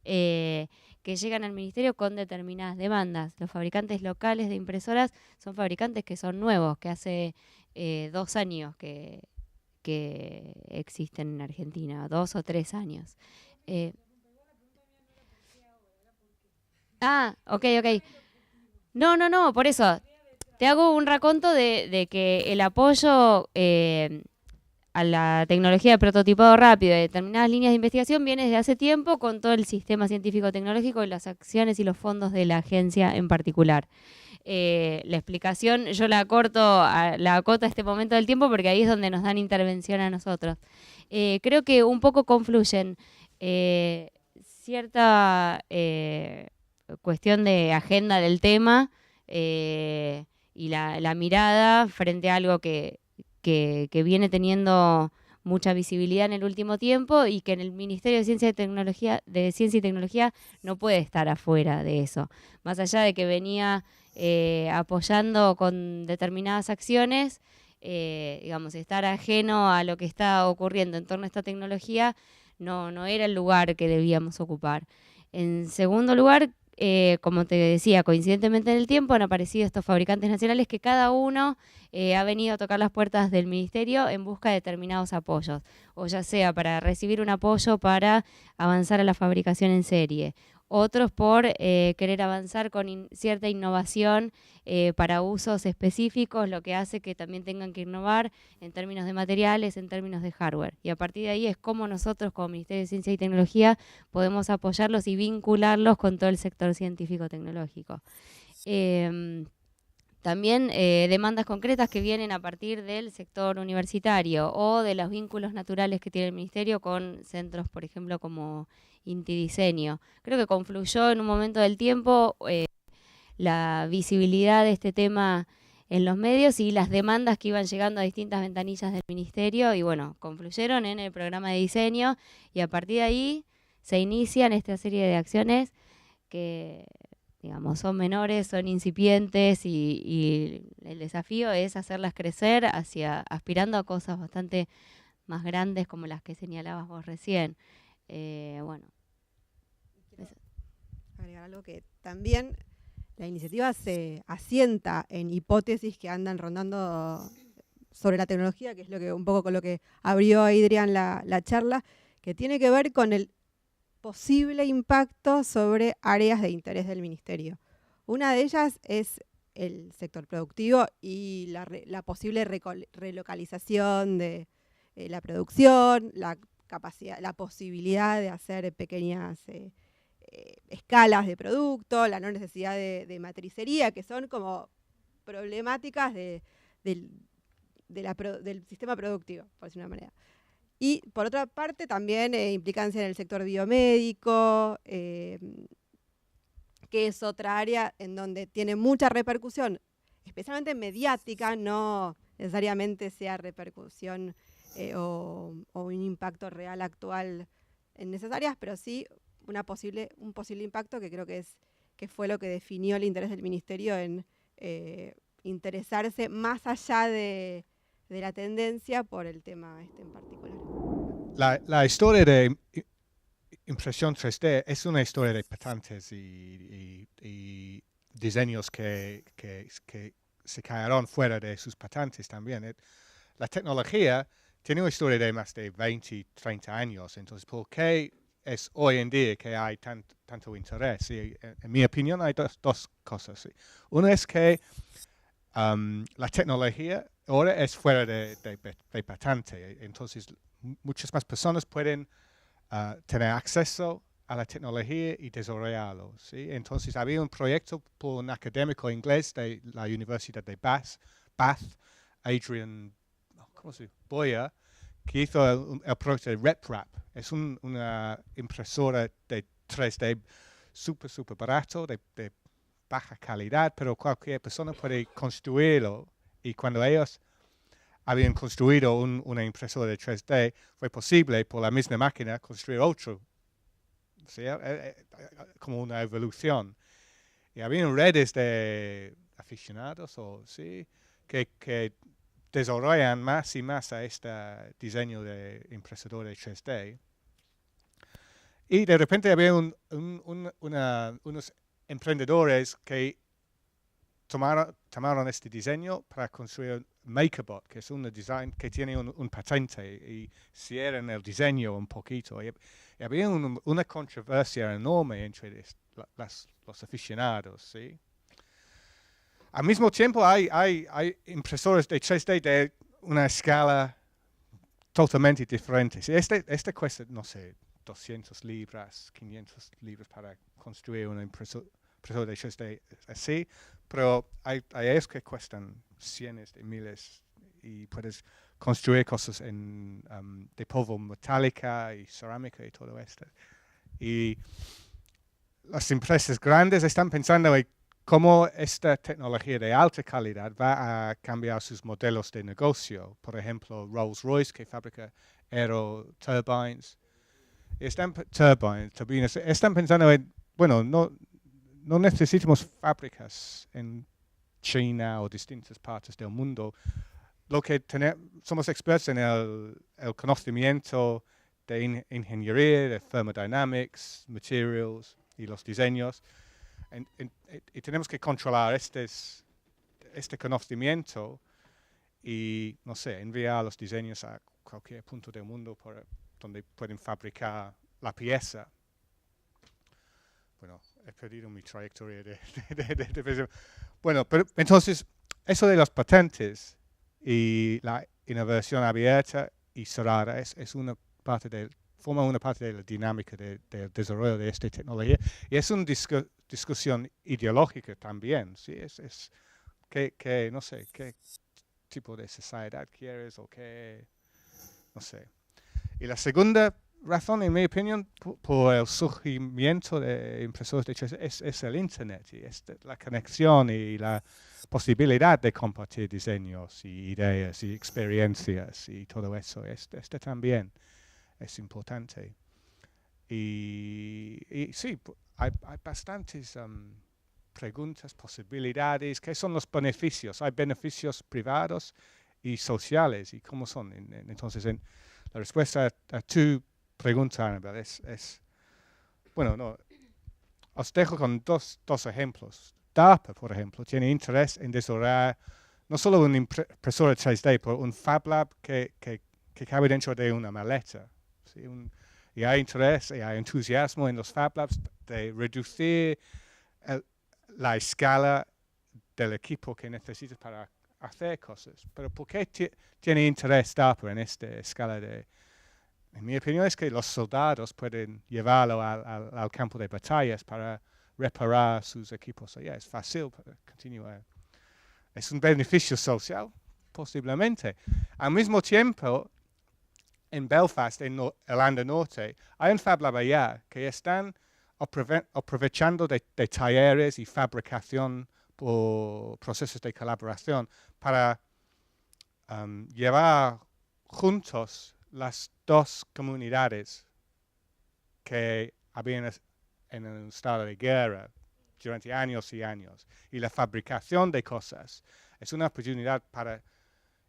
que llegan al ministerio con determinadas demandas. Los fabricantes locales de impresoras son fabricantes que son nuevos, que hace 2 años que existen en Argentina, 2 o 3 años. Ok. No, por eso. Te hago un raconto de que el apoyo a la tecnología de prototipado rápido de determinadas líneas de investigación viene desde hace tiempo con todo el sistema científico-tecnológico y las acciones y los fondos de la agencia en particular. La explicación yo la acoto a este momento del tiempo porque ahí es donde nos dan intervención a nosotros. Creo que un poco confluyen cierta cuestión de agenda del tema y la mirada frente a algo que viene teniendo mucha visibilidad en el último tiempo y que en el Ministerio de Ciencia y Tecnología no puede estar afuera de eso. Más allá de que venía apoyando con determinadas acciones, digamos, estar ajeno a lo que está ocurriendo en torno a esta tecnología no era el lugar que debíamos ocupar. En segundo lugar, como te decía, coincidentemente en el tiempo han aparecido estos fabricantes nacionales que cada uno ha venido a tocar las puertas del ministerio en busca de determinados apoyos, o ya sea para recibir un apoyo para avanzar a la fabricación en serie, otros por querer avanzar con cierta innovación para usos específicos, lo que hace que también tengan que innovar en términos de materiales, en términos de hardware. Y a partir de ahí es cómo nosotros como Ministerio de Ciencia y Tecnología podemos apoyarlos y vincularlos con todo el sector científico-tecnológico. También demandas concretas que vienen a partir del sector universitario o de los vínculos naturales que tiene el Ministerio con centros, por ejemplo, como Inti Diseño. Creo que confluyó en un momento del tiempo la visibilidad de este tema en los medios y las demandas que iban llegando a distintas ventanillas del Ministerio y bueno, confluyeron en el programa de diseño y a partir de ahí se inician esta serie de acciones que, digamos, son menores, son incipientes y el desafío es hacerlas crecer aspirando a cosas bastante más grandes como las que señalabas vos recién. Bueno. Agregar algo que también la iniciativa se asienta en hipótesis que andan rondando sobre la tecnología, que es lo que un poco con lo que abrió Adrián la charla, que tiene que ver con el posible impacto sobre áreas de interés del ministerio. Una de ellas es el sector productivo y la posible relocalización de la producción, la posibilidad de hacer pequeñas escalas de producto, la no necesidad de matricería, que son como problemáticas del sistema productivo, por decir una manera. Y por otra parte también implicancia en el sector biomédico, que es otra área en donde tiene mucha repercusión, especialmente mediática, no necesariamente sea repercusión o un impacto real actual en esas áreas, pero sí un posible impacto que creo que fue lo que definió el interés del ministerio en interesarse más allá de la tendencia por el tema en particular. La historia de impresión 3D es una historia de patentes y diseños que se cayeron fuera de sus patentes también. La tecnología tiene una historia de más de 20, 30 años, entonces ¿por qué es hoy en día que hay tanto interés? Y, en mi opinión hay dos cosas. ¿Sí? Una es que la tecnología ahora es fuera de patente, entonces muchas más personas pueden tener acceso a la tecnología y desarrollarlo. ¿Sí? Entonces había un proyecto por un académico inglés de la Universidad de Bath, Adrian Boyer, que hizo el proyecto de RepRap. Es una impresora de 3D súper barato, de baja calidad, pero cualquier persona puede construirlo. Y cuando ellos habían construido una impresora de 3D, fue posible por la misma máquina construir otro, ¿sí? Como una evolución. Y había redes de aficionados que desarrollan más y más a este diseño de impresora 3D. Y de repente había unos emprendedores que tomaron este diseño para construir MakerBot, que es un design que tiene un patente, y cierran el diseño un poquito. Y había una controversia enorme entre los aficionados, ¿sí? Al mismo tiempo hay impresores de 3D de una escala totalmente diferente. Este cuesta, no sé, 200 libras, 500 libras para construir una impresora de 3D así, pero hay esos que cuestan cientos de miles y puedes construir cosas de polvo metálica y cerámica y todo esto. Y las empresas grandes están pensando en cómo esta tecnología de alta calidad va a cambiar sus modelos de negocio. Por ejemplo, Rolls-Royce, que fabrica aeroturbines. Están pensando en, bueno, no necesitamos fábricas en China o distintas partes del mundo. Lo que somos expertos en el conocimiento de ingeniería, de thermodynamics, materials y los diseños. Y tenemos que controlar este conocimiento y, no sé, enviar los diseños a cualquier punto del mundo donde pueden fabricar la pieza. Bueno, he perdido mi trayectoria de bueno, pero entonces, eso de las patentes y la innovación abierta y cerrada forma una parte de la dinámica del desarrollo de esta tecnología. Y es una discusión ideológica también, ¿sí? No sé, qué tipo de sociedad quieres o qué, no sé. Y la segunda razón, en mi opinión, por el surgimiento de impresoras de 3D es el Internet, y la conexión y la posibilidad de compartir diseños y ideas y experiencias y todo eso. Este también es importante. Y sí, hay bastantes preguntas, posibilidades. ¿Qué son los beneficios? Hay beneficios privados y sociales. ¿Y cómo son? Entonces, la respuesta a tu pregunta, Annabel, bueno, no, os dejo con dos ejemplos. DARPA, por ejemplo, tiene interés en desarrollar no solo una impresora 3D, pero un Fab Lab que cabe dentro de una maleta. ¿Sí? Y hay interés y hay entusiasmo en los Fab Labs de reducir la escala del equipo que necesitas para hacer cosas. Pero ¿por qué tiene interés DARPA en esta escala en mi opinión es que los soldados pueden llevarlo al campo de batallas para reparar sus equipos allá. Es fácil para continuar. Es un beneficio social, posiblemente. Al mismo tiempo, en Belfast, en Irlanda Norte, hay un Fab Lab allá que están aprovechando de talleres y fabricación por procesos de colaboración para llevar juntos las dos comunidades que habían en un estado de guerra durante años y años. Y la fabricación de cosas es una oportunidad para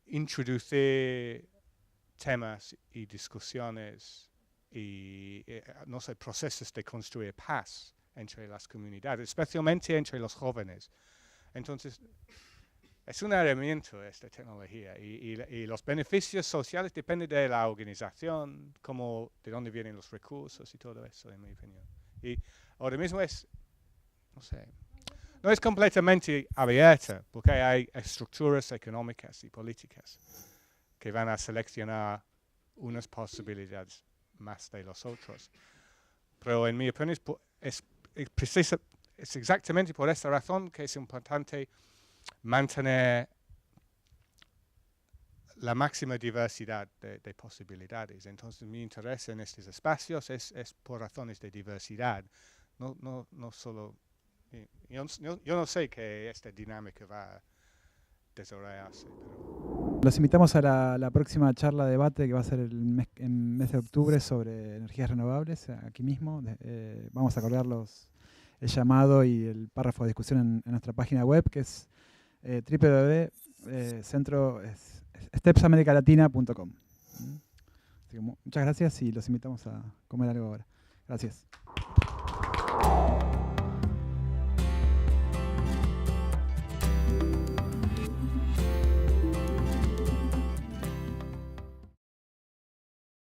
introducir temas y discusiones y no sé, procesos de construir paz entre las comunidades, especialmente entre los jóvenes. Entonces, es una herramienta esta tecnología y los beneficios sociales dependen de la organización, de dónde vienen los recursos y todo eso, en mi opinión. Y ahora mismo no sé, no es completamente abierta porque hay estructuras económicas y políticas que van a seleccionar unas posibilidades más de los otros. Pero en mi opinión es exactamente por esta razón que es importante mantener la máxima diversidad de posibilidades. Entonces mi interés en estos espacios es por razones de diversidad. No solo... Yo no sé que esta dinámica va a desarrollarse. Pero... Los invitamos a la próxima charla de debate que va a ser en mes de octubre sobre energías renovables, aquí mismo. Vamos a colgar el llamado y el párrafo de discusión en nuestra página web, que es www.stepsamericalatina.com. Así que muchas gracias y los invitamos a comer algo ahora. Gracias.